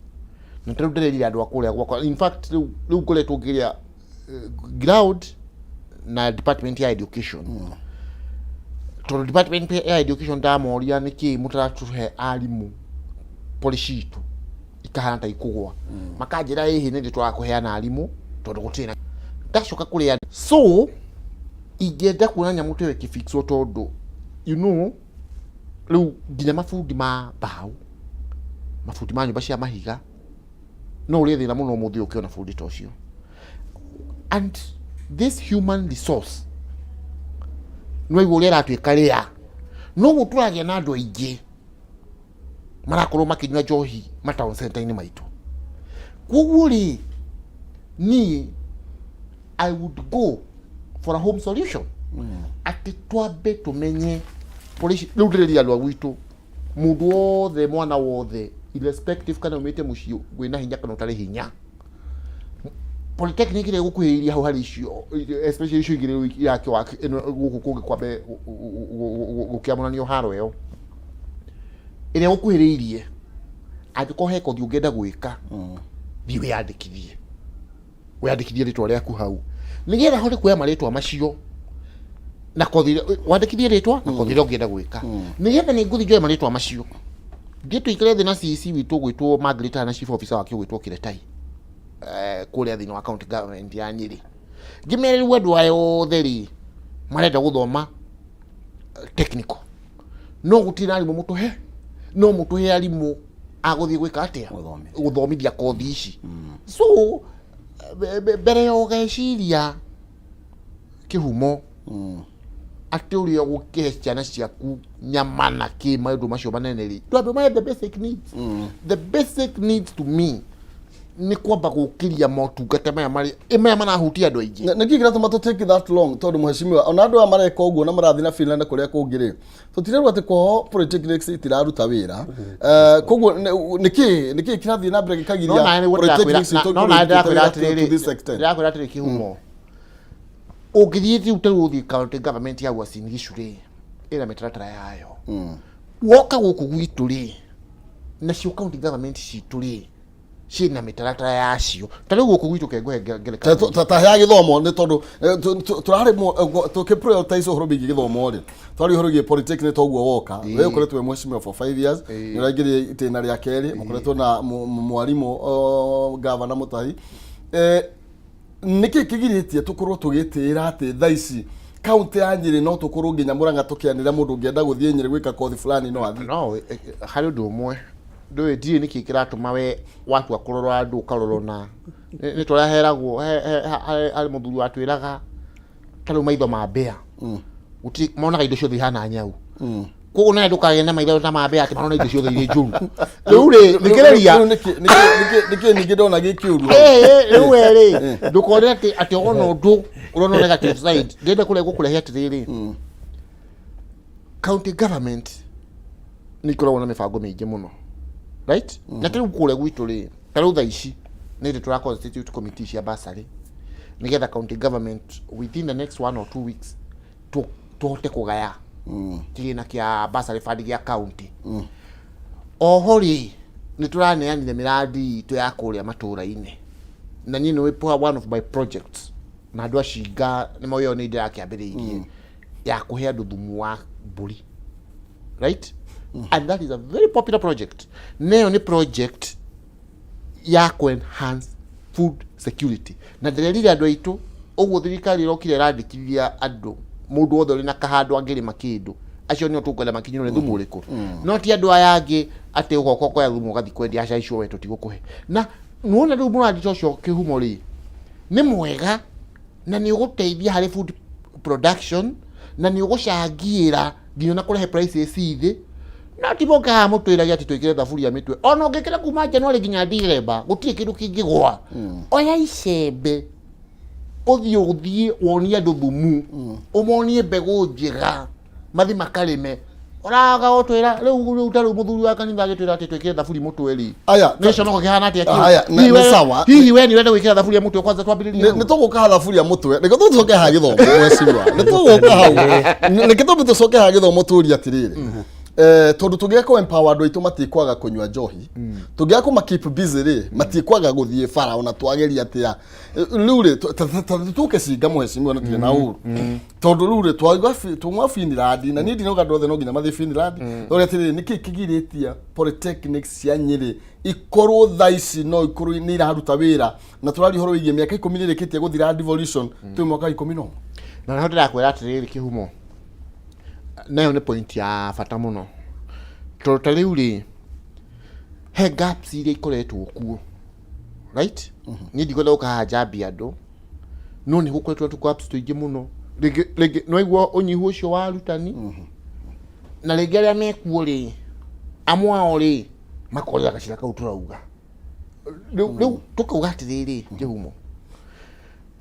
na tru ndiriri andu akuria gwakwa in fact riu ngoretwo ngiria ground na department ya education tondu department ya education ndamoria niki mutaratuhe arimu policy itu ikahana ta ikugwa makanjira hihi ni nditwa kuheana arimu tondu gutina ndacoka kuria so igenda kuona nyamu tewe kifixo tondu you know riu nginya mafundi ma bao mafundi ma nyumba cia mahiga no uri thina muno muthi ukiona fundi tocio and this human resource no igore ratwika ria no guturagia na andu aingi marakorwo makinywa njohi matown center-ini maitu koguo ri ni I would go for a home solution ati twabe tumenye police riu ndiriri andu agwitu mundu wothe mwana wothe irrespective kana umite mucio gwina hinya kana utari hinya polytechnic ile gukuhiria hau hari icio especially icio igire yake wake guku kungi kwabe gukiamunanio haro yo ile gukuhiriirie atiko heko thiungenda gwika biwe yandikithie wandikithie ritwa riaku hau nigetha hote kuya maritwa macio na kothire wandikithie ritwa na kothire ungienda gwika nigetha ni nguthi joe maritwa macio gitu ikire thina CC witu gwitwo Margaret na chief officer wake gwitwo Kiretai kuria thina wa county government ya Nyeri ngimere wedu ayo theri marenda guthoma technical no gutina arimu mutuhe no mutuhe arimu aguthie gwika atia guthomithia kothi ici so bere yo geciria kihumo ati uri gukihe ciana ciaku nyamana ki maundu macio maneneri twabe my the basic needs the basic needs to me ni kwamba gukiria motungata maya mari maya manahutia andu aingi na kigiratu mato take that long tondu muheshimiwa ona andu amareka uguo na marathi na Finland kuria kungire tutirerwa ati ko politics itiraruta wira koguo niki kirathi na break kagiria politics no na ndakwira atiri kihumo ugithiethi uteruthi county government ya Uasin Gishu ri ira mitaratara yayo woka guku gwitu ri na cio county government citu ri cina mitaratara yacio tari guku gwitu kengwe ngerekano tata ya githomo ni tondu turari tuke prioritize uhoro bigi githomo ri twari uhoro gi politics ni toguo woka we ukoretwo we mheshimiwa for 5 years ni rangire itena ria keri mukoretwo na mwarimu governor Mutahi niki kigiritie tukorwo tugitira ati thaici county ya Nyeri no tukorwo nginya Murang'a tukianira mundu ngienda guthie Nyeri gwika kothi fulani no athi no hari undu umwe ndoe ndie niki kiratuma we watu akororwa andu karoro na ni turaheragwo ari muthuri watwiraga taru maitho ma mbea uti mona indo ciothe hana nyau koguo na ndukage na maitho ta ma mbea ati mona indo ciothe ire njuru riu ri nikireria niki ningi ndona gikiuru riu eri ndukore ati ona undu urona negative side ndende kule gukurehe atiriri county government nikoragwo na mibango mingi muno right na tiri kule gwitu ri taru thaici ni tura constitute committee cia basari nigetha county government within the next 1 or 2 weeks tuhote kugaya kigina kia basari fund ya county ohori ni turaneanire miradi to ya kuria matũũra-inĩ na ni no one of my projects na andu acinga ni moyo ni ndira kiambiriirie ya kuhe andu thumu wa mburi right and that is a very popular project neo ni project ya ku enhance food security na ndirerire andu aitu uguo thirikari irokire randikithia andu mundu wothe uri na kahando angiri makindu acio ni otukwenda makinyiro ni thumu uriku no ti andu aya angi ati ugoko kwa thumu ugathi kwendia aca icio wetu tigukuhe na nuona riu muradi ucio kihumo ri ni mwega na ni uguteithia hari food production na ni ugucangira nginya na kurehe prices ithi na tiboka mutwiragia ati twikire thaburia mitwe ona ungikira kuma January nginya December gutire kindu kingigwa oya icembe uthie wonie andu thumu umonie mbegu njega mathi makarime oraga otwira riu utaru muthuri wa kanitha agitwira ati twikire thaburi mutwe ri aya nesho noko kihana ati aya ni sawa hihi we ni wende gwikira thaburi ya mutwe kwanza twambiririe ni tuguka thaburi ya mutwe niko tucoke ha githomo mweciwa ni tuguka hau niki tucoke ha githomo turi atiriri tondu tugiako empower andu aitu matikwaga kunywa njohi tugiako ma keep busy ri matikwaga guthie bara ona twageria atia riu ri tuke cinga mweciwa na tire na uru tondu riu ri twagwa Finland na ni ndinoga ndothe no nginya mathi Finland uri atiri niki kigiritia polytechnics cia Nyeri ikorwo thaici no ikorwo ni iraruta wira na turari horo wigie miaka 10 irikitie guthira devolution tu mwaka 11 na ndio ndirakwira atiriri kihumo nayo ni point ya bata muno tondu riu ri he gaps iria ikoretwo kuo right ni ndigola ukahajambia andu no ni gukoretwo tu gaps tuingi muno rege no igwo unyihu ucio wa rutani na rege aria mekuo ri amwao ri makorera gacira kau turauga riu tukauga atiriri kihumo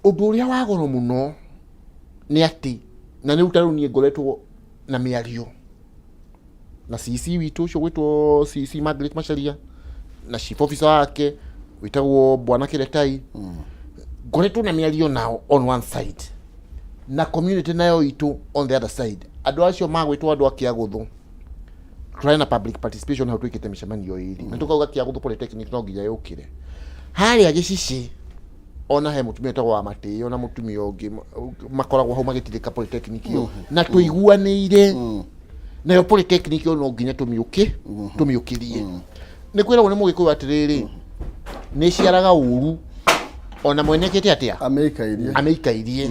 undu uria wagoro muno ni ati na ni utaru ni ngoretwo na miario na CC witu ucio gwitwo CC Margaret Macharia na chief officer wake witagwo bwana Kiretai ngoretwo na miario nao on one side na community nayo itu on the other side andu acio magwitwo andu akiaguthu try na public participation how twikite mishamanio iri na tukauga kiaguthu polytechnic no nginya yukire hari agicici ona he mutumia tagwo wa Mateo na mutumia ungi makoragwo hau magitirika polytechnic yo na tuiguanire nayo polytechnic yo no nginya tumiukirie ni kwira wone mugikuyu atiriri ni ciaraga uru ona mwenekete atia ameikairie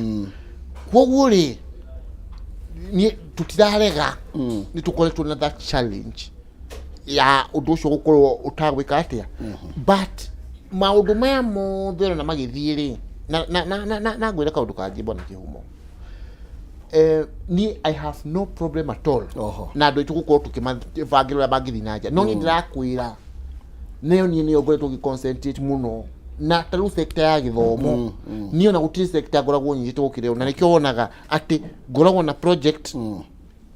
kwoguo ri ni tutirarega ni tukoretwo na that challenge ya undu ucio gukorwo utagwika atia but maundu maya mothe na magithie ri na ngwira kaundu kangi bona kihumo ni I have no problem at all na andu aitu gukorwo tukimavangirira bangithi nanja no ni ndirakwira nayo ni ngoretwo giconcentrate muno na taru sector ya githomo niyo na gutiri sector ngoragwo nyitwo gukire na nikio wonaga ati ngoragwo na project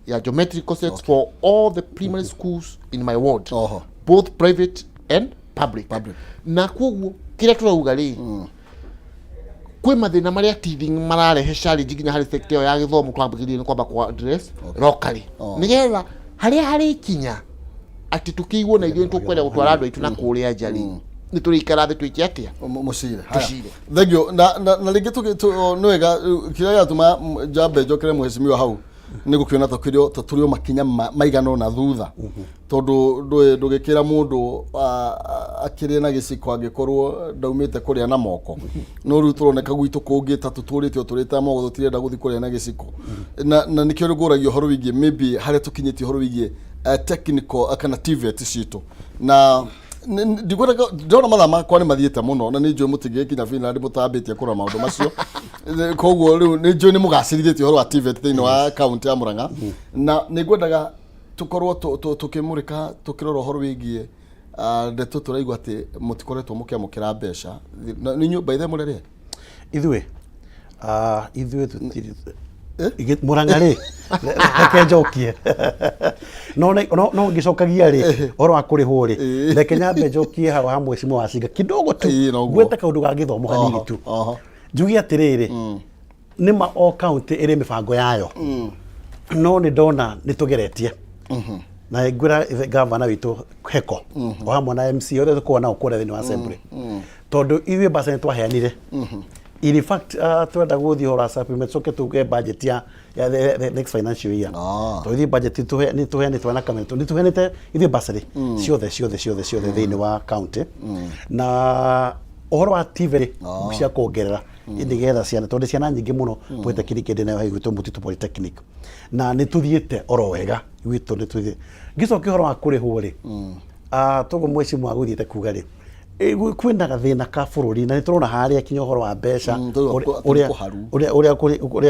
ya geometrical sets for all the primary schools in my ward both private and public. Na kwoguo kira turauga ri kwi mathina maria teething mararehe challenge nginya hari sector ya githomo twambikirie ni kwamba kwa address locally nigetha hari ikinya ati tukiigwo na ithuĩ tukwenda gutwara andu aitu na kuria njari ni turikara thi twiki atia mucire thegio na ringi no wega kira yatuma jambe njokere mwecimiwa hau ni gukiona tukirio makinya maigano na thutha tondu ndugikira mundu akiri na giciko angikorwo ndaumite kuria na moko no ru turoneka gwitu kungi ta tuturite turita moko tutirenda guthi kuria na giciko na nikio ruguragio horo wigie maybe haria tukinyiti horo wigie technical kana TVET citu na ndona mathama kwa ni mathiete muno na ni njui mutige kinya Finland mutambitie kura maundu macio koguo riu ni njui ni mugacirithĩtie horo wa TVET thiini wa county ya Murang'a na ni ngwendaga tukorwo tukimurika tukirora horo wigie ndeto turaigua ati mutikoretwo mukiamukira mbeca ni nyumba ithe murere ithuĩ Murang'a ri reke njokie no ngicokagia ri oro akurihwo ri reke nyambe njokie haro hamwe cimo wacinga kidogo tu gweta kaundu ga githomo hanini tu njugi atiriri nima o county iri mibango yayo no ni ndona ni tugeretie na ngwira governor witu heko o hamwe na MC othe tukuona ukure thini wa assembly tondu ithuĩ mbaca ni twaheanire in fact twenda guthi hora supplement soke tuge budget ya the next financial year to the budget ni twana kamento ni tuhenete ithe basari ciothe thini wa county na ohoro wa TV cia kuongerera indigetha ciana tondu ciana nyingi muno bwete kirikende nayo haigwitu Mutitu Polytechnic na ni tuthiete oro wega gwitu ni tuthi gicoke horo wa kurihwo ri tugo mweci mwa guthiete kuga ri kwenda gathina ka bururi na niturona haria kinyo horo wa mbeca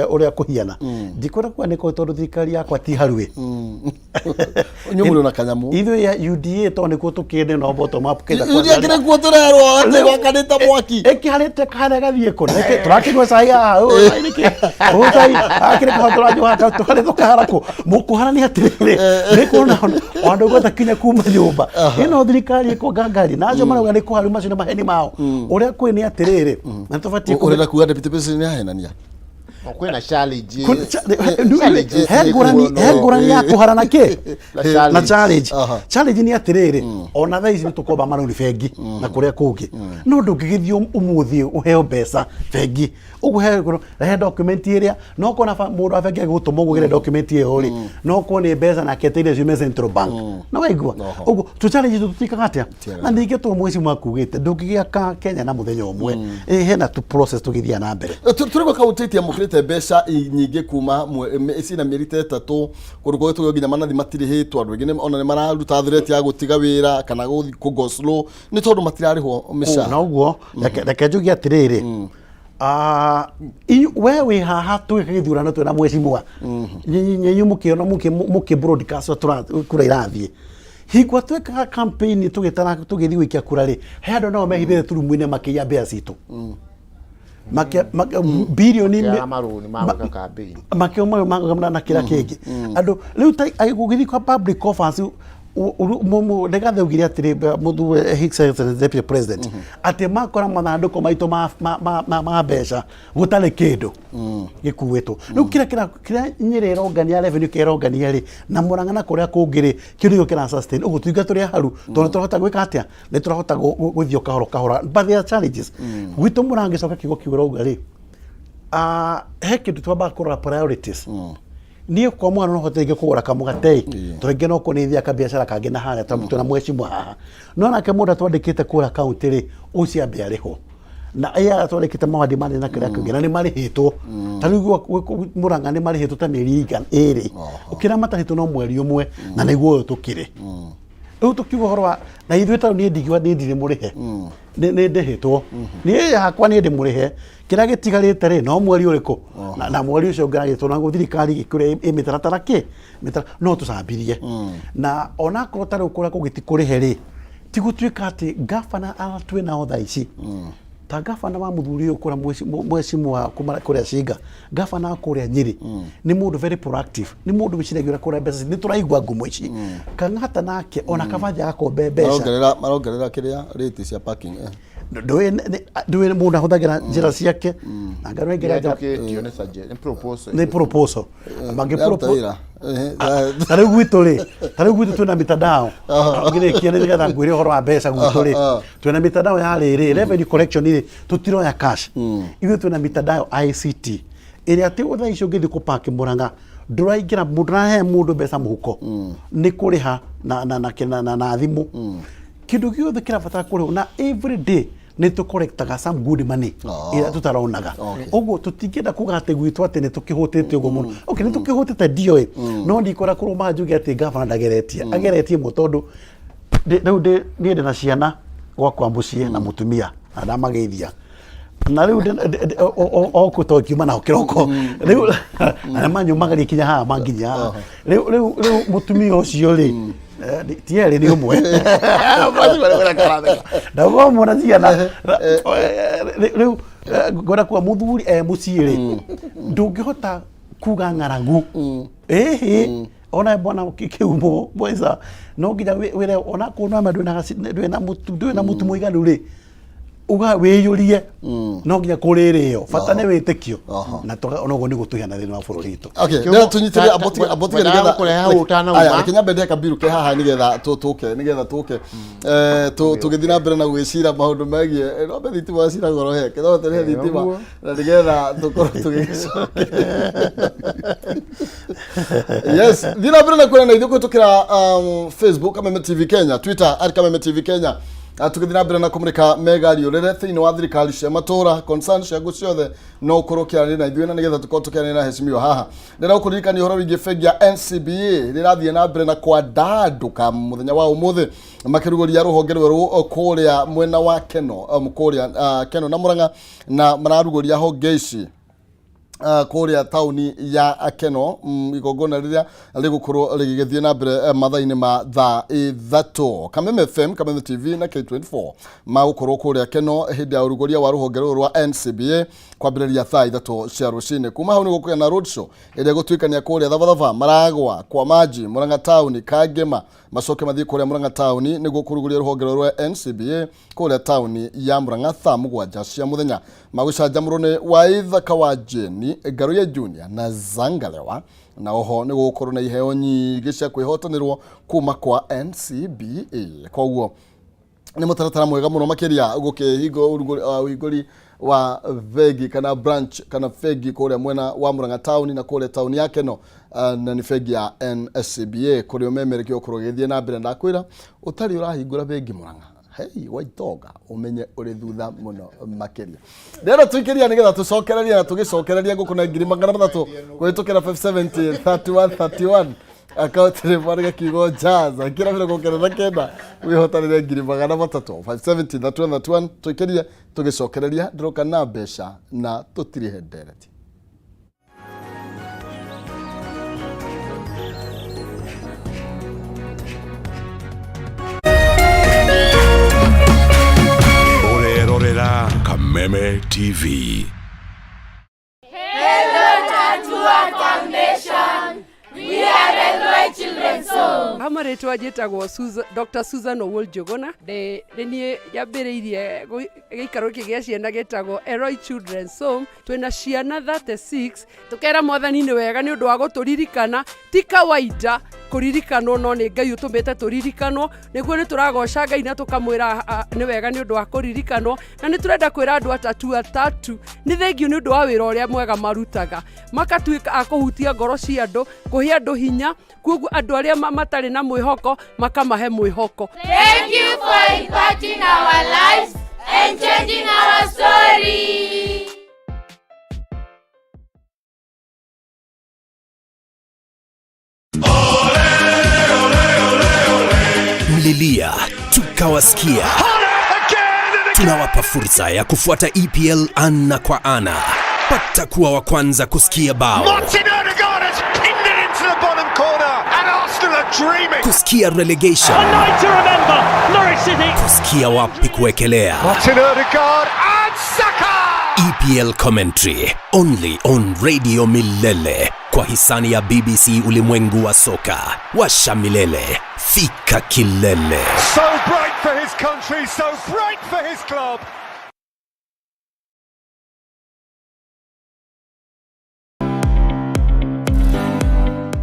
uria kuhiana ndikwenda kwaniko tondu thirikari yakwa ti harui nyumuri na kanyamu ithu ya UDA to nikuo tukinde no bottom up kenda kwa UDA kire kuo turerwo ati gwakanita mwaki ekiharite kana gathie ko neke turakigwa saya nike utai akire ko turajo hata tukare tukaharako mukuharani atirire nikona wandu gota kinya kuma nyumba ino thirikari ko gangari najo marauga ni ko haru macio maheni mao uria kwi ni atirire na tubatie ko urenda kuga deputy president ni ahenania kwina challenge hengurani ya kuharana ke na challenge ni atiriri ona thaici nitukomba maruri bengi na kuria kungi no ndungigithio umuthi uheo mbeca bengi uguhe he document iria no kona mundu abengi agutuma ugire document iyo ri no kone mbeca na keteire ciume Central Bank na waigua ugu tu challenge tutikaga atia na ndingi tu mwezi mwakugite ndungigia ka Kenya na muthenya umwe hena tu process tugithia na mbere turiko ka UTETI amukirite mbeca nyingi kuma icina mieri 3 kurugo tu nginya manathi matirihitwo andu ngine ona ni mararuta threat ya gutiga wira kana guthi kugo slow ni tondu matirariho misha na uguo reke njugi atiriri wewe haha twikithurano twina mwecimwa nyenyu mukiona muki broadcast kura irathie higwa tweka campaign tugithi wikia kura ri he andu no mehithire turumuine makiya mbea citu bilioni makio na kila kenge andu riu gugithi kwa public offers negathaugire atiri muthu His Excellency Deputy President ati makora mathanduko maito ma mbeca gutari kindu gikuwitwo riu kira nyire rongania revenue kirongania ri na Murang'a kuria kungiri kirio kira sustain ugu tuiga turi haru tondu turahota gwika atia ni turahota guthio kahora but there are challenges gwitu Murang'a coka kigo kiura ugari he kindu twamba kurora priorities niyo kwa mwana no hotege kugura kamugate turenge no kunithia ka biashara kangi na hana tuna mwecimu haha no na ke mundu twandikite kura account ri ucia mbia riho na aya twandikite mawadi mane na kira kugina ni marihitwo tarigwa Murang'a ni marihitwo ta mieri iri ukira matahitwo no mweri umwe na niguo tukire riu tukiuga horo wa na ithuĩ ta ni ndigwa ni ndire murihe ni ndihitwo ni hakwa ni ndimurihe kira gitigarite ri no mweri uriku na mweri ucio ngaragitwo na thirikari gikure imitaratara ki no tusambirie na ona ko tari ukura kugitikurihe ri tigutwika ati gavana aratwe na otha ici ta gavana wa muthuri ukura mwecimu wa kuria Ciga gavana kuria Nyeri ni mundu very proactive ni mundu wiciragira kuria mbeca ni turaigua ngumo ici kangata nake ona kavanja akombe mbeca marongerera kiria rate cia parking nduwe mundu ahuthagira njira ciake na ngaro ngira ni proposal bangi proposal tare gwitu twina mitandao ngire kiene nigetha ngwire horo wa mbeca gwitu ri twina mitandao ya riri revenue collection iri tutiroya cash ithu twina mitandao ICT iri ati utha icio ngithi ku park Murang'a nduraingira mundu rahe mundu mbeca muhuko ni kuriha na thimu kindu giothe kirabatara kuriho na every day ni tukorektaga some good money ira tutaronaga uguo tutingenda kuga ati gwitu ati ni tukihutite uguo muno okay ni tukihutite dio no ndikora kuruma njuge ati gavana ageretie mutondu ni na ciana gwakwa mucie na mutumia na ndamageithia na riu okutokiuma na kiroko riu na manyumagari kinya haha manginya riu mutumia ucio ri tiere ni umwe basi bara karatheka ndago mona ciana riu ngora kwa muthuri muciiri ndungihota kuga ng'aragu ona bwana kiumo boiza no nginya wire ona kuna madwe na mutu muiganu ri uga wiyurie no nginya kuririo bata ni witikio na onogo ni gutuhiana thini wa bururi itu okay ndio tunyitire aboti nigetha kureha utana uma Kenya bende kabiru ke haha nigetha tuke tugithina mbere na gwicira maundu megie no be thitima wacira goro heke no tere thitima na nigetha tukorwo tugicoke yes thina mbere na kwenda na ithuko tukira Facebook Kameme TV Kenya Twitter @Kameme TV Kenya tugithi na mbere na kumurika megario rere thiini wa thirikari cia matura concern cia guciothe no kurukiana na ithuĩ na nigetha tukorwo tukiana na hecimio haha ndĩra gũkũririkania ũhoro wĩgiĩ bengi ya NCBA rĩrathiĩ na mbere na kwandanduka mũthenya wa ũmũthĩ makĩrugũria rũhonge rwerũ kũrĩa mwena wa Keno kũrĩa Keno na Murang'a na mararugũria honge ici kũrĩa tauni ya Keno igongona rĩrĩa rĩgũkorwo rĩgĩgĩthiĩ na mbere mathaa-inĩ ma thaa ithatũ. Kameme FM, Kameme TV na K24 magũkorwo kũrĩa Keno hĩndĩ ya ũrugũria wa rũhonge rũrũ rwa NCBA kwambĩrĩria thaa ithatũ cia rũcinĩ. Kuma hau nĩ gũkũgĩa na road show ĩrĩa gũtuĩkania kũrĩa Thabatha, Maragwa, kwa Maji, Murang'a tauni, Kangema macoke mathiĩ kũrĩa Murang'a tauni nĩguo kũrugũria rũhonge rũrũ rwa NCBA kũrĩa tauni ya Murang'a thaa mũgwanja cia mũthenya. Magũcanjamũrwo nĩ Waithaka wa Jeni, Ngaruya Junior na Zangalewa na oho nĩ gũkorwo na iheo nyingĩ cia kwĩhotanĩrwo kuma kwa NCBA. Koguo nĩ mũtaratara mwega mũno makĩria gũkĩhingo ũhingũri wa bengi kana branch kana bengi kũrĩa mwena wa Murang'a tauni na kũrĩa tauni ya Keno na nĩ bengi ya NCBA kũrĩa memerekio gũkorwo gĩthiĩ na mbere. Ndakwĩra ũtarĩ ũrahingũra bengi Murang'a, hey Waitoga umenye uri thutha muno makeria. Ndĩra tuikiria nigetha tucokereria na tugicokereria ngũkũ na 300 kũhĩtũkĩra 570 31 31 akaunti marga kigo jaza kira vile kuongerera kenda wihotanire 300 570 31 31 tuikiria tugicokereria ndiroka na mbeca na tutiri hendereti. Kameme TV. Hello, Tatua Foundation. We are Railway Children's Home. Hamaretwa njĩtagwo Dr. Susan Owuor-Njuguna. Nĩ yambĩrĩirie gĩikaro gĩkĩ gĩa ciana gĩtagwo Eloi Children's Home. Twĩna ciana 36. Tũkera Mwathani nĩ wega nĩ ũndũ wa gũtũririkana. Ti kawaida kũririkanwo no nĩ Ngai ũtũmĩte tũririkanwo. Nĩguo nĩ tũragoca Ngai na tũkamwĩra nĩ wega nĩ ũndũ wa kũririkanwo. Na nĩ tũrenda kwĩra andũ atatu nĩ thengiũ nĩ ũndũ wa wĩra ũrĩa mwega marutaga. Makatuĩka a kũhutia ngoro cia andũ, kũhe andũ hinya, koguo andũ arĩa matarĩ na mwĩhoko makamahe mwĩhoko. Thank you for impacting our lives and changing our story. Mlilia, tukawasikia. Tunawapa fursa ya kufuata EPL ana kwa ana. Pata kuwa wa kwanza kusikia bao. Kusikia relegation. Kusikia wapi kuekelea. EPL commentary only on Radio Milele kwa hisani ya BBC Ulimwengu wa Soka. Washa milele, fika kilele. So bright for his country, so bright for his club.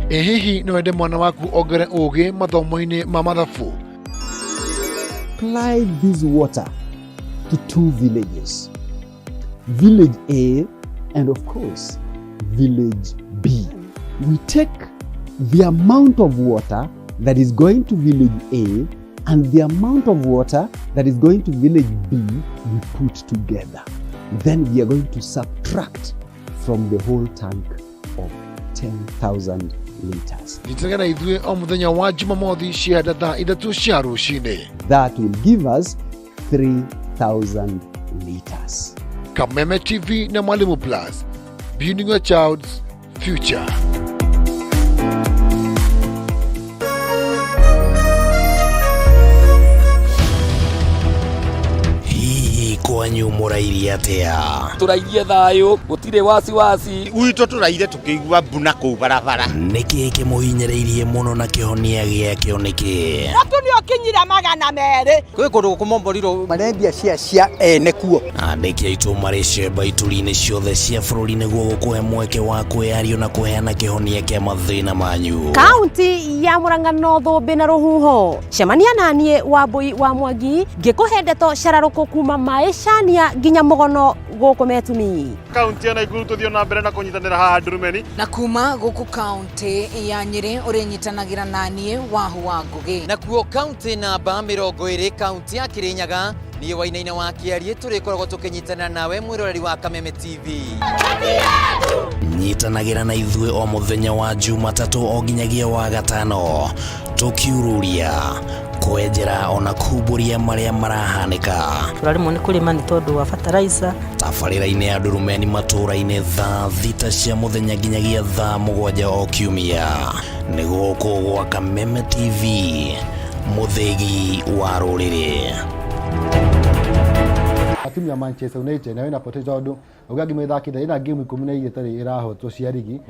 Hihi no wende mwana waku ogere ugi mathomo-ini ma mathabu. Apply this water to 2 villages. Village A and of course Village B. We take the amount of water that is going to Village A and the amount of water that is going to Village B, we put together. Then we are going to subtract from the whole tank of 10,000 liters. Nitagana ithue o muthenya wa Jumamothi ciada thaa ithatu cia rucini. That will give us 3,000 liters. Kameme TV na Mwalimu Plus, building a child's future. Kwanyu mũrairi atia. Tũraithie thayũ, gũtirĩ wasiwasi. Gwitũ tũraire tũkĩigua mbuna kũu barabara. Nĩkĩ kĩmũhinyĩrĩirie mũno na kĩhonia gĩakĩo nĩkĩ? Ratu nĩo kinyira 200. Kwĩ kũndũ kũmomborirwo marendia cia ene kuo. Andĩki aitũ marĩ cemba ituri-inĩ ciothe cia bũrũri nĩguo gũkũhe mweke wa kwĩyario na kũheana kĩhonia kĩa mathĩna manyu. Kaunti ya Murang'a no thũmbĩ na rũhuho. Cemania naniĩ Wambui wa Mwangi ngĩkũhe ndeto cararũkũ kuma Maĩcania nginya Mũgono gũkũ Metuni. Kaunti ya na iguru tuthio na mbere na kunyitanira haha Ndurumeni. Na kuma guku county ya Nyeri urinyitanagĩra nanie Wahu wa Ngugi. Na kuo county namba 20 county ya Kirinyaga niyo wainaina wa Kiarie turikoragwo tukinyitana nawe mwiroreri wa Kameme TV. Nyitanagira na ithue o muthenya wa Jumatatu o ginyagia wa gatano tukiururia kwenjera ona kuburia maria marahanika. Turarimwo ni kurima ni tondu wa fertilizer. Tabarĩra-inĩ ya Ndurumeni matũra-inĩ thaa thita cia muthenya ginyagia thaa 7 o kiumia nĩ gũkũ gwa Kameme TV muthegi wa rũrĩrĩ. Timu ya Manchester United nayo inapoteza tondu ugagime thakire ina game 12 itari irahotwo cia ligi.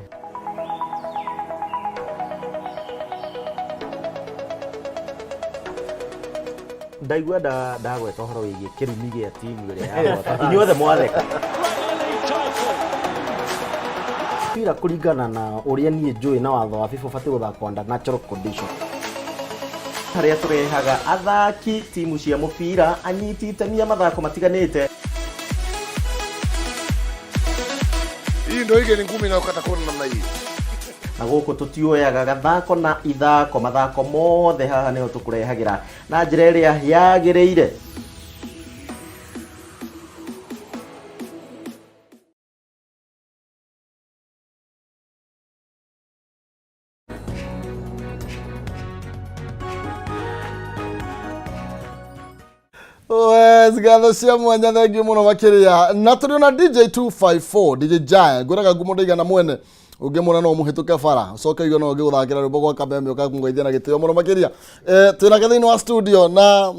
Ndaigua ndagweta horo wigie kirumi gia timu ire yahota inyuothe mwatheka pira kuringana na uria nie njui na watho wa FIFA bati guthaka under natural condition haria turehaga athaki timu cia mupira anyiti itemi mathako matiganite. Hii ndio igeni ngumi na ukata kona namna hii. Na guku tutioyaga gathako na ithako mathako mothe haha niho tukurehagira na njira iria yagireire. Gatho cia mwanya thengiũ mũno makĩria na tũrĩ na DJ 254 DJ Giant ngũraga ngumo ndaigana mwene ũngĩmũna no mũhĩtũke bara ũcoke igana ũngĩgũthakĩra rwĩmbo gwa Kameme ũkamũgeithia na gĩtĩo mũno makĩria twĩnake thĩinĩ wa studio na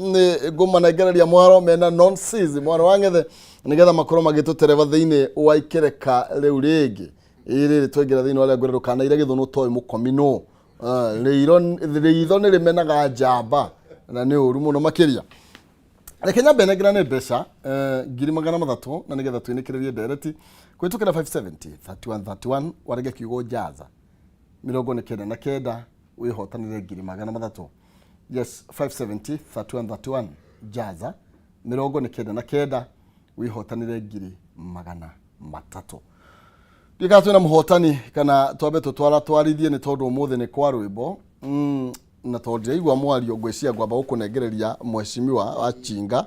ngũmanengereria mwaro mena non-season mwana wa Ng'ethe nĩgetha makorwo magĩtũtereva thĩinĩ wa ikereka rĩu rĩngĩ ĩrĩ twĩngĩra thĩinĩ wa rĩa ngũrĩrũ kana ire gĩthũnũ toĩ mũkomino rĩitho nĩ rĩmenaga njamba na nĩ ũru mũno makĩria. Reke nyambe negera nĩ mbeca 300 na nĩgetha twĩnĩkĩrĩrie ndereti kwĩtũkĩra 570 3131 warege kiugo jaza 99 wĩhotanĩre 300. Yes 570 3131 jaza 99 wĩhotanĩre 300. Ndika twĩna mũhotani kana twambe twarithie nĩ tondũ ũmũthĩ nĩ kwa rwĩmbo na tonje igwa mwario ngwĩcia ngwamba gũkũnengereria mheshimiwa wa Chinga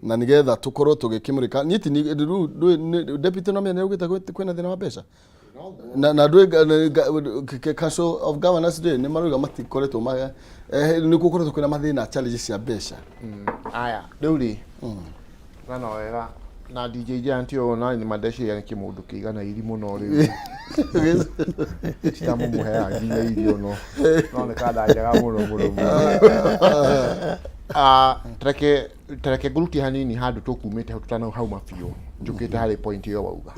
na nigetha tukorwo tugikimurika niti ni deputy no mene ugita kwena thina wa mbeca na ndwe Council of Governors Day ni maruga matikoretwo ma ni gukoretwo kwina mathina challenges cia mbeca aya rĩu ngana wega na DJ Giant ona ni madeci ya kimundu kigana iri muno rĩu citamu muhea nginya irio no ne kada njaga muno treke guruti hanini handu tukumite tutana hau mafio njukite hari point yo wauga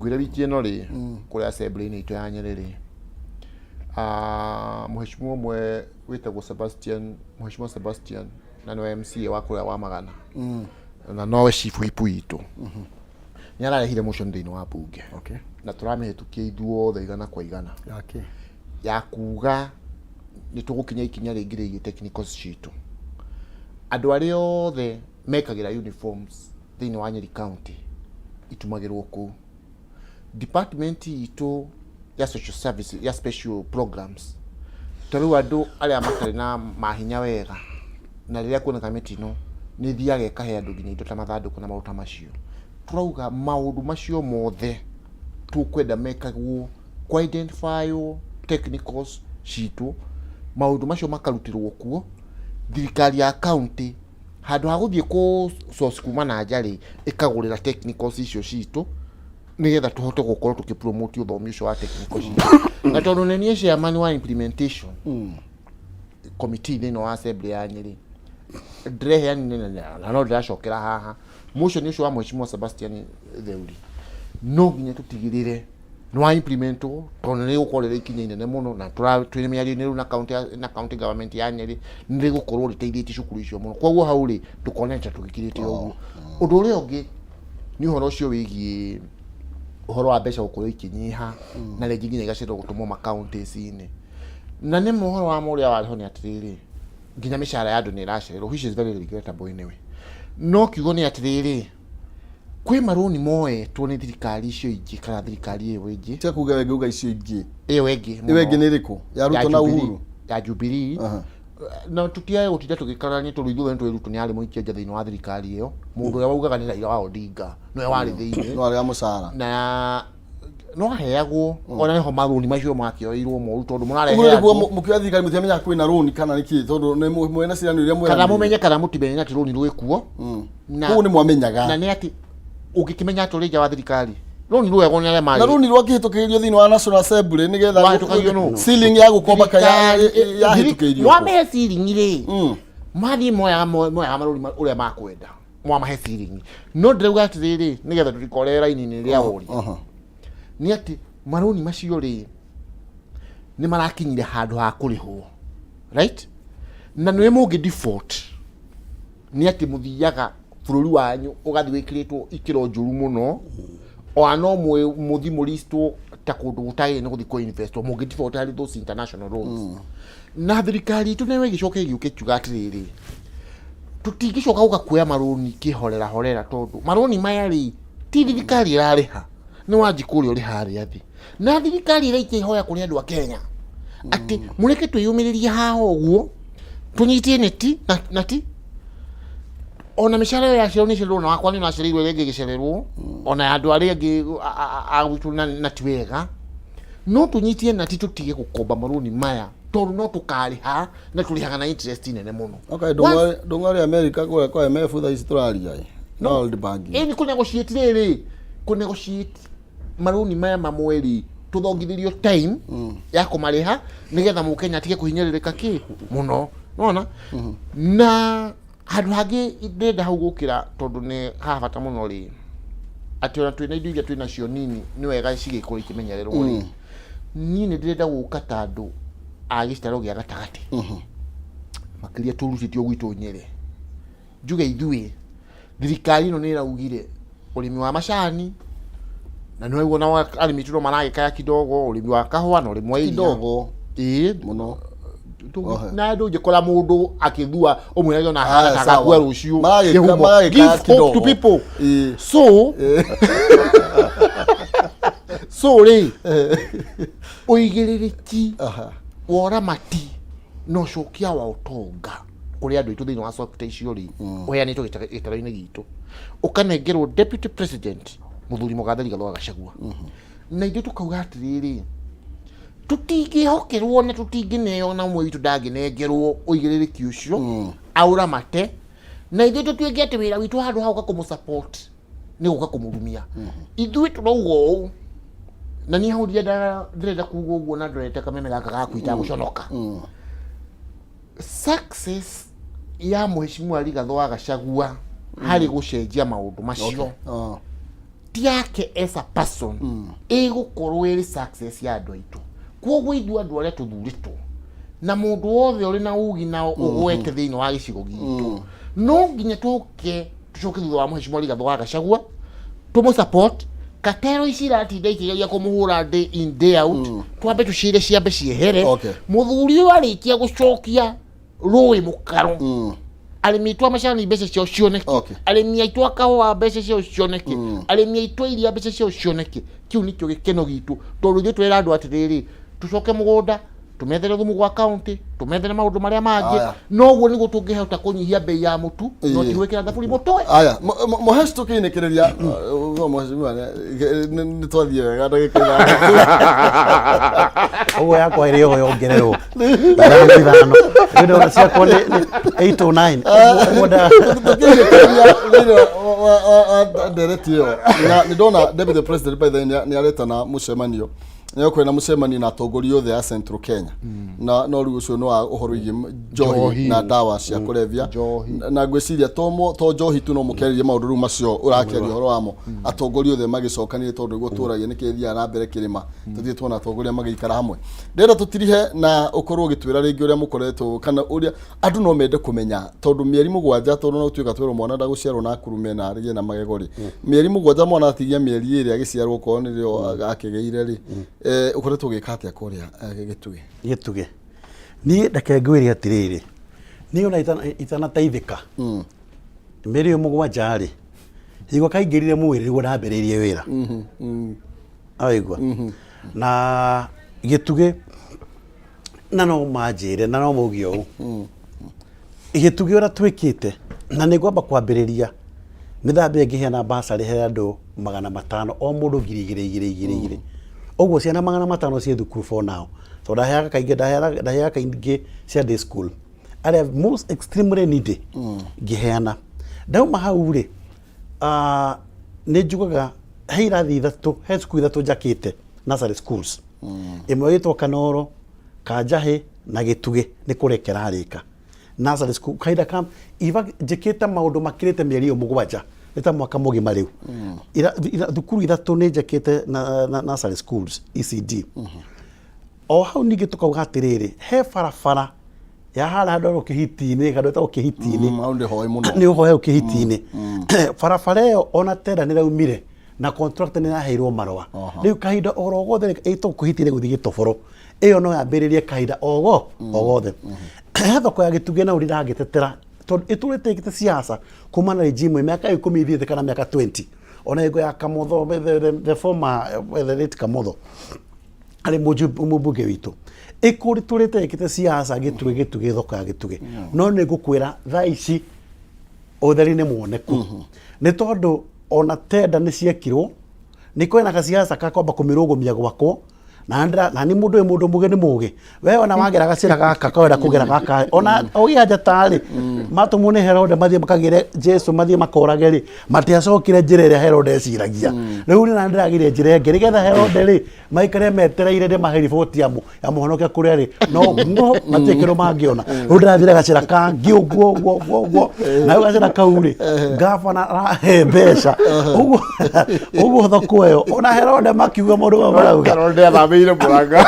gwira wiki ino ri kuri assembly ni ito ya Nyeri mheshimiwa mwe witagwo mheshimiwa Sebastian na no MC wa kuri wa magana na nowe chifu ipuito nyararehire motion thĩinĩ wa bunge na tũramĩhĩtũkia ithuothe igana kwa igana ya kuga nĩ tũgũkinya ikinya rĩngĩ rĩgiĩ technicals citũ andũ arĩa othe mekagĩra uniforms thĩinĩ wa Nyeri county itumagĩrwo kũu department itũ ya social service ya special programs tũrĩu andũ arĩa matarĩ na mahinya wega na rĩrĩa kuoneka mĩtino nĩ thiaga ikahe andũ nginya indo ta mathandũkũ na maũndũ macio turauga maũndũ macio mothe tukwenda mekagwo kwa identify technicals citũ maũndũ macio makarutirwo kuo thirikari ya county handũ ha gũthiĩ kũ source kuma na njarĩ ikagũrĩra technicals icio citũ nigetha tuhote gũkorwo tukipromote ũthomi ũcio wa technicals na tondũ nĩ niĩ chairman wa implementation committee thĩinĩ wa assembly ya Nyeri drehe na no ndacokera haha motion ucio wa mheshimiwa Sebastian Theuri no nginya tutigirire no implemento tondũ nĩ gũkorera ikinya inene mũno na twĩna mĩario na county government ya Nyeri nĩ gũkorwo rĩteithĩtie cukuru icio mũno kwoguo hau rĩ tũkoneta tũgĩkirĩte ũguo ũndũ ũrĩa ũngĩ nĩ ũhoro ũcio wĩgiĩ ũhoro wa mbeca gũkorwo ikinyiha na rĩngĩ nginya igacĩrwo gũtũmwo ma-counties-inĩ na nĩ mũhoro wa mũrĩa warĩho nĩ atĩrĩrĩ nginya mĩcara ya andũ nĩ ĩracererwo which is very regrettable anyway no kiugo nĩ atĩrĩrĩ kwe maroni moe tuone thirikari icio ingi kana thirikari iyo ingi tia kuga wenge uga icio ingi iyo ingi ni riku ya Ruto na Uhuru ya Jubilee na tutia gutida tugikarania turu ithuĩ nĩ twĩrutu nĩ arĩ mũikia nja thĩinĩ wa thirikari ĩyo mũndũ ũrĩa waugaga nĩ Raila wa Odinga nĩwe warĩ thĩinĩ no arĩa mũcara na no aheagwo ona niho maroni macio makĩoirwo moru tondũ mũrarehe nĩguo mũkĩoya thirikari mũtiamenya kwĩna roni kana nĩkĩ tondũ nĩ mwena cirani iria mwena kana mũmenye kana mũtimenye atĩ roni rwĩkuo na kũu nĩ mwamenyaga na nĩ atĩ ũngĩkĩmenya atĩ ũrĩ nja wa thirikari roni rwego nĩ arĩa marĩ na roni rwakĩhĩtũkĩirio thĩinĩ wa National Assembly nĩgetha ceiling ya gũkomba yahĩtũkĩirio mwamahe ceiling rĩ mathiĩ moya maroni ũrĩa makwenda mwamahe ceiling no ndĩrauga atĩrĩrĩ nĩgetha tũtikore raini-inĩ rĩa ũri nĩ atĩ maroni macio rĩ nĩ marakinyire handũ ha kũrĩhwo right na nĩ mũngĩ default nĩ atĩ mũthiaga bũrũri wanyu ũgathi wĩkĩrĩtwo ikĩro njũru mũno o no mũthi mũristwo ta kũndũ gũtarĩ nĩ gũthi kũ-investwo mũngĩ default harĩ those international loans na thirikari itũ nĩyo ĩgĩcoka ĩgĩũka ĩkiuga atĩrĩrĩ tũtingĩcoka gũka kuoya maroni kĩhorera horera tondũ maroni maya rĩ ti thirikari ĩrarĩha nĩ wanji kũrĩa ũrĩ harĩa thĩ na thirikari ĩraikia ihoya kũrĩ andũ a Kenya atĩ mũreke twĩyũmĩrĩrie haha ũguo tũnyitie neti na ti ona mĩcara ya cio nĩ cirona wakwa nĩ nacireirwo rĩngĩ gĩcererwo ona andũ arĩa angĩ agwitũ na ti wega no tũnyitie neti tũtige gũkomba maroni maya tondũ no tũkarĩha na tũrĩhaga na interest nene mũno ndũng'arĩ America kũrĩa kwa IMF thaa ici tũraria no World Bank ĩni kũnegotiate rĩrĩ kũnegotiate maroni maya mamwe rĩ tũthongithĩrio time ya kũmarĩha nĩgetha mũkenya atige kũhinyĩrĩrĩka kĩ mũno nona na handũ hangĩ ndĩrenda hau gũkĩra tondũ nĩ haha bata mũno rĩ atĩ ona twĩna indo iria twĩnacio nini nĩ wega cigĩkorwo ikĩmenyererwo rĩ niĩ nĩ ndĩrenda gũka ta andũ a gĩciaro gĩa gatagatĩ makĩria tũrutĩtio gwitũ Nyĩrĩ njuge ithuĩ thirikari ĩno nĩ ĩraugire ũrĩmi wa macani na nĩ waigua na arĩmi tũro maragĩkaya kidogo ũrĩmi wa kahũa na ũrĩmi wa iria kidogo mũno na ndũ ngĩkora mũndũ akĩthua ũmwe na hara kakua rũciũ give hope to people so rĩ ũigĩrĩrĩki wa ũramati na ũcokia wa ũtonga kũrĩ andũ aitũ thĩinĩ wa sector icio rĩ ũheanĩtwo gĩtaro-inĩ gitũ ũkanengerwo deputy president Mũthuri Mũgathĩ Gathoga Gachagua na ithuĩ tũkauga atĩrĩrĩ tũtingĩhokerwo na tũtingĩneo na ũmwe witũ ndangĩnengerwo ũigĩrĩrĩki ũcio auramate na ithuĩ tũtuĩke atĩ wĩra witũ handũ ha gũka kũmũsupport nĩ gũka kũmũrumia ithuĩ tũrauga ũũ na niĩ hau ndĩrenda kuuga ũguo na ndorete kameme gaka gakwita gũconoka success ya Mheshimiwa Rigathĩ Gachagua harĩ gũcenjia maũndũ macio ti yake as a person ĩgũkorwo ĩrĩ success ya andũ aitũ koguo ithuĩ andũ arĩa tũthurĩtwo na mũndũ wothe ũrĩ na ugi na ũgwete thĩinĩ wa gĩcigo gitũ no nginya tũcoke thutha wa Mheshimiwa Rigathĩ Gachagua tũmũsupport katero ici iratinda ikĩgeria kũmũhũra day in day out twambe tũcire ciambe ciehere mũthuri ũyũ arĩkia gũcokia rũĩ mũkaro arĩmi aitũ a macani mbeca ciao cioneke arĩmi aitũ a kahũa mbeca ciao cioneke arĩmi aitũ a iria mbeca ciao cioneke kĩu nĩkĩo gĩkeno gitũ tondũ ithuĩ twĩra andũ atĩrĩrĩ tũcoke mũgũnda tũmethere thumu gwa kaunti tũmethere maũndũ marĩa mangĩ noguo nĩguo tũngĩhota kũnyihia bei ya mũtu no ti gwĩkĩra thaburi mũtwe aya Mohesh tũkĩinĩkĩrĩria nĩ twathiĩ wega ndagĩka ũguo yakwa ĩrĩ oho yongererwo ithano ndio ciakwa nĩ 8 or 9 tũkĩinĩkĩrĩria ndereti ĩyo na nĩ ndona Deputy President by the way nĩ aretana mũcemanio nĩyo kwĩna mũcemanio na atongoria othe a Central Kenya na no rĩu ũcio nĩ wa ũhoro wĩgiĩ njohi na ndawa cia kũrebia na ngwĩciria to njohi tu no mũkĩarĩrie maũndũ rĩu macio ũrakĩaria ũhoro wamo atongoria othe magĩcokanĩrĩe tondũ gũtũragia nĩ kĩthiaga na mbere kĩrĩma tũthiĩ tuona atongoria magĩikara hamwe ndĩrenda tũtirihe na ũkorwo ũgĩtwĩra rĩngĩ ũrĩa mũkoretwo kana ũrĩa andũ no mende kũmenya tondũ mĩeri mũgwanja tondũ no tuĩka twĩrwo mwana ndagũciarwo na kurume na arĩgie na magego rĩ mĩeri mũgwanja mwana atigia mĩeri ĩrĩ agĩciarwo korwo nĩrĩo akĩgeire rĩ ukoretwo gĩkate kũrĩa gĩtuge niĩ ndake ngwĩre atĩrĩrĩ niĩ ona itanateithĩka mĩeri mũgwanja rĩ igwa kaingirire mwiri riguo ndambiririe wira aigwa na gituge na no manjire na no mugio gituge ora twikite na ni gwamba kwambiriria nithambe ngiheana basari he andu 500 o mundu ngiri ogwo ciana 500 cie thukuru for now so ndaheaga kaingĩ cia day school are most extremely needy ngiheana ndauma hau ri nĩ njugaga he irathi ithatu he cukuru ithatu njakĩte nursery schools imwe yitwo Kanoro Kanjahi na Gituge nĩ kũrekera rĩka nursery school kaida kam iva njĩkĩte maũndũ makĩrĩte mĩeri 7 nĩta mwaka mũgima rĩu thukuru ithatu nĩ njakĩte na nursery schools ECD o hau ningĩ tukauga atĩrĩrĩ he barabara ya hala ndo kihiti-inĩ kandu ta kihiti-inĩ maunde hoye muno ni hoye kihiti-inĩ barabara ĩyo ona tenda nĩ raumire na contract nĩ yaheirwo marũa rĩu kahinda oro gothe ĩtwo kihiti-inĩ gũthiĩ Gĩtoboro ĩyo no yambĩrĩrie kahinda o gothe he thoko ya Gĩtuge na ũrĩa ndagĩtetera tondũ ĩtũrĩte ĩkĩte siasa kuma na regime mĩaka 10 ithiĩte kana mĩaka 20 ona ĩgo ya Kamotho the former the late Kamotho ari mũmbunge witũ ikuri turite ikite siasa Gĩtuge thoko ya Gĩtuge no nĩ ngũkwĩra thaa ici ũtheri nĩ muoneku nĩ tondũ ona tenda nĩ ciekirwo nĩ kwena ka siasa kakwamba kũmĩrũgũmia gwakwo na ni mũndũ mũgeni mũgĩ we ona wagera gacira gaka kwenda kũgera gaka ona ũgĩanja tarĩ matumwo nĩ Herode mathiĩ makagĩre Jesu mathiĩ makorage rĩ matiacokire njĩra ĩrĩa Herode eciragia rĩu nĩ ndĩragire njĩra ĩngĩ nĩgetha Herode rĩ maikare metereire ndĩmahe riboti ya mũhonokia kũrĩa rĩ no matiĩkĩrwo mangĩona rĩu ndĩrathire gacira kangĩ ũguo na gacira kau rĩ ngabana arahe mbeca ũguo thoko ĩyo ona Herode makiuga mũndũ marauga ile buranga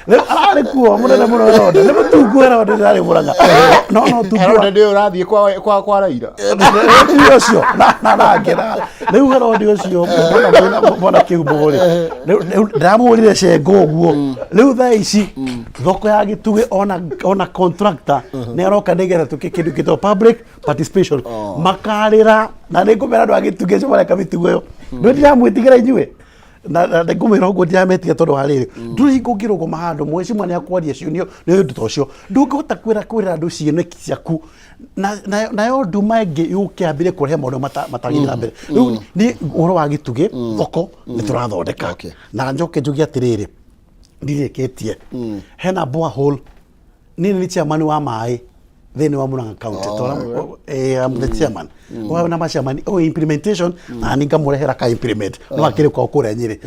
le arare kuo munene muno Herode le mutungwera wode arare buranga no tu Herode ndio rathie kwa Raila ndio cio na ngera le Herode ucio bona kiumbogori le ndamurire cengo uguo le thaa ici thoko ya Gĩtuge ona contractor ne aroka ndigera tukikindu kito public participation makarira na ningumera andu a Gĩtuge cio bareka mitugo yo ndio ndiramwitigira inyue na ngumira uguo ndiametia tondu hariri nduri ngungirwo mahandu mwecimu ni akwaria cio ni undu tocio ndungihota kwira andu cieneki ciaku na yo nduma ingi yukiambire kurehe maundu matagithira mbere riu ni uhoro wa Gĩtuge thoko ni turathondeka na njoke njugi atiriri ndirikitie hena borehole ni chairman wa mai thini wa Murang'a County I'm the chairman wa na chairman implementation na ninga murehera ka implement no akire kwa kure Nyeri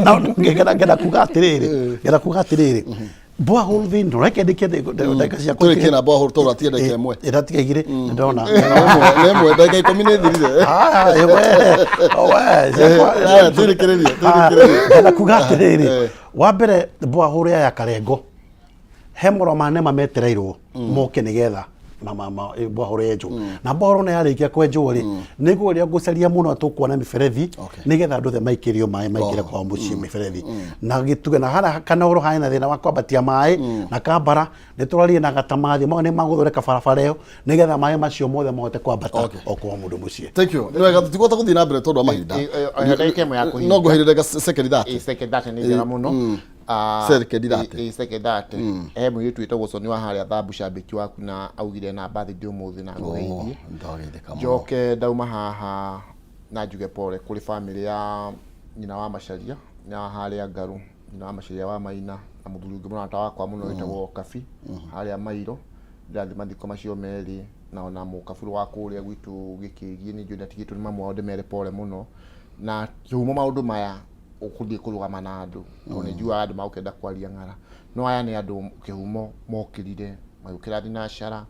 no ngenda kuga atiriri borehole thini reke ndike cia kuri kina borehole to ratie ndike imwe iratigire ndona nemwe ndike 10 thirire ngenda kuga atiriri wa mbere borehole ya Karengo hemoro manema metereirwo moke nigetha borehole yenjwo na borehole yarikia kwenjwo ri niguo ria ngucaria muno tukuona miberethi nigetha andu the maikirio mai maikire kwa mucii miberethi na Gĩtuge na hana Kanoro haina thina wa kwambatia mai na Kambara niturarie na Gatamathi mo ne maguthoreka barabara iyo nigetha mai macio mothe mote kwambata okwa mundu mucii. Thank you. Niwega tutigota kuthii na mbere tondu wa mahinda no nguhirire second that ni njega muno secondate mwitu witagwo Soni wa haria thambu cambiki waku na augire na mbathi ndi umuthi na ngugeithie njoke ndauma haha na njuge pole kuri family ya nyina wa Macharia na haria Ngaru nyina wa Macharia wa Maina na muthuri ungi murata wakwa muno witagwo Kabi haria Mairo ndathi mathiko macio meri na ona mukaburu wa kuria gwitu Gĩkĩgie ni njui ndatigitwo ni mamu wao ndemere pole muno na kihumo maundu maya ukuthie kurugama na andu no ni njua andu maukenda kwaria ng'ara no aya ni andu kihumo mokirire magukira thinacara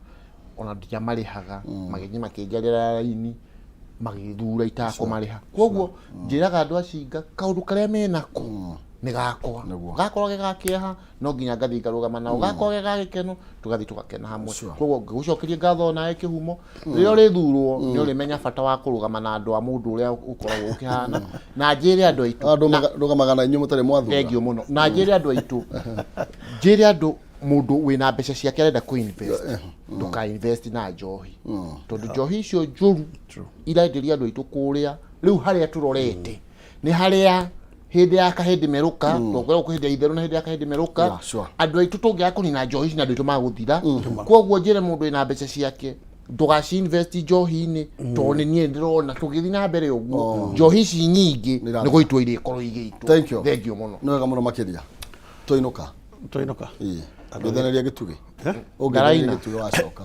ona ndia marihaga magenyi makinjarira raini magithura itako mariha koguo njiraga andu acinga kaundu karia menako ni gakwa gagakieha no nginya ngathi ngarugama nao gakwa gagikeno tugathi tugakena hamwe koguo ngucokerie ngatho nae kihumo rio rithurwo ni urimenya bata wa kurugama na andu a mundu uria ukoragwo ukihana na njire andu aitu rugamaga na inyu mutare mwathura thengio muno na njire andu aitu njire andu mundu wina mbeca ciake arenda ku invest nduka invest na njohi tondu njohi icio njuru irenderia andu aitu kuria riu haria turorete ni haria hindi ya kahindi meruka tongora ku hindi itheru na hindi ya kahindi meruka andu aitu tungia kunina njohi ici na andu aitu maguthira koguo njire mundu ina mbeca ciake ndugaci invest njohi-ini toni nie ndirona tugithi na mbere uguo njohi ici nyingi ni guitwo iri korwo igitwo thank you muno no wega muno makiria tuinuka ngetheneria gitugi Ndaraina gitugi wacoka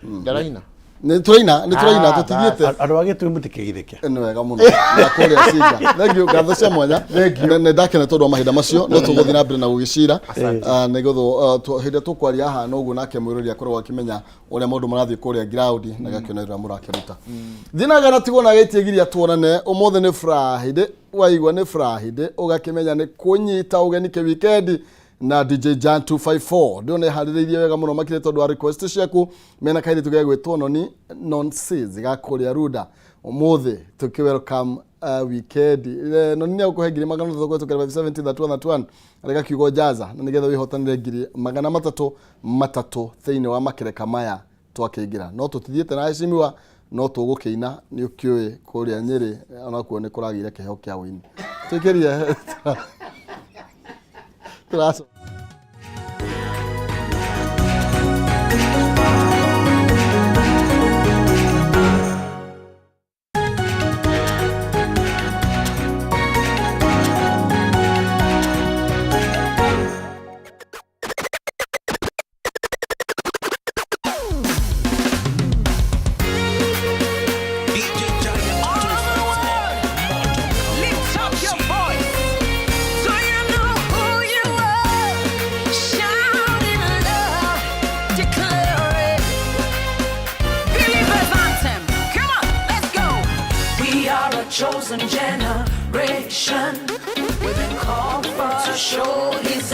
Ndaraina ni turaina tutithiete andu agitwe mutikigithike ni wega muno na kuria singa thank you gatho cia mwanya ne ndakena tondu mahinda macio no tuguthi na mbere na gugicira ne gotho hinde tukwaria haha no guo nake mwirori akorwo akimenya uria maundu marathii kuria ground na gakionera murakiruta thinaga tigwo na gaitiegiria tuonane umothe ni Friday waigwa ni Friday ugakimenya ni kunyita ugeni ke weekend na DJ Jan 254 ndione haririirie wega muno makire tondu wa request ciaku mena kairi tugege gwitwo noni nonsense gakuria ruda umuthe tuki welcome weekend noni ni akuhe ngiri magana thoko tukere 70 that one arega kiugo jaza na nigetha wihotanire ngiri magana matatu thiini wa makereka maya twakigira no tutithiete na heshimiwa no tugukiina ni ukiui kuria Nyeri ona kuo ni kuragire keho kia wini tukirie Gracias. Chosen generation, we've been called for to show his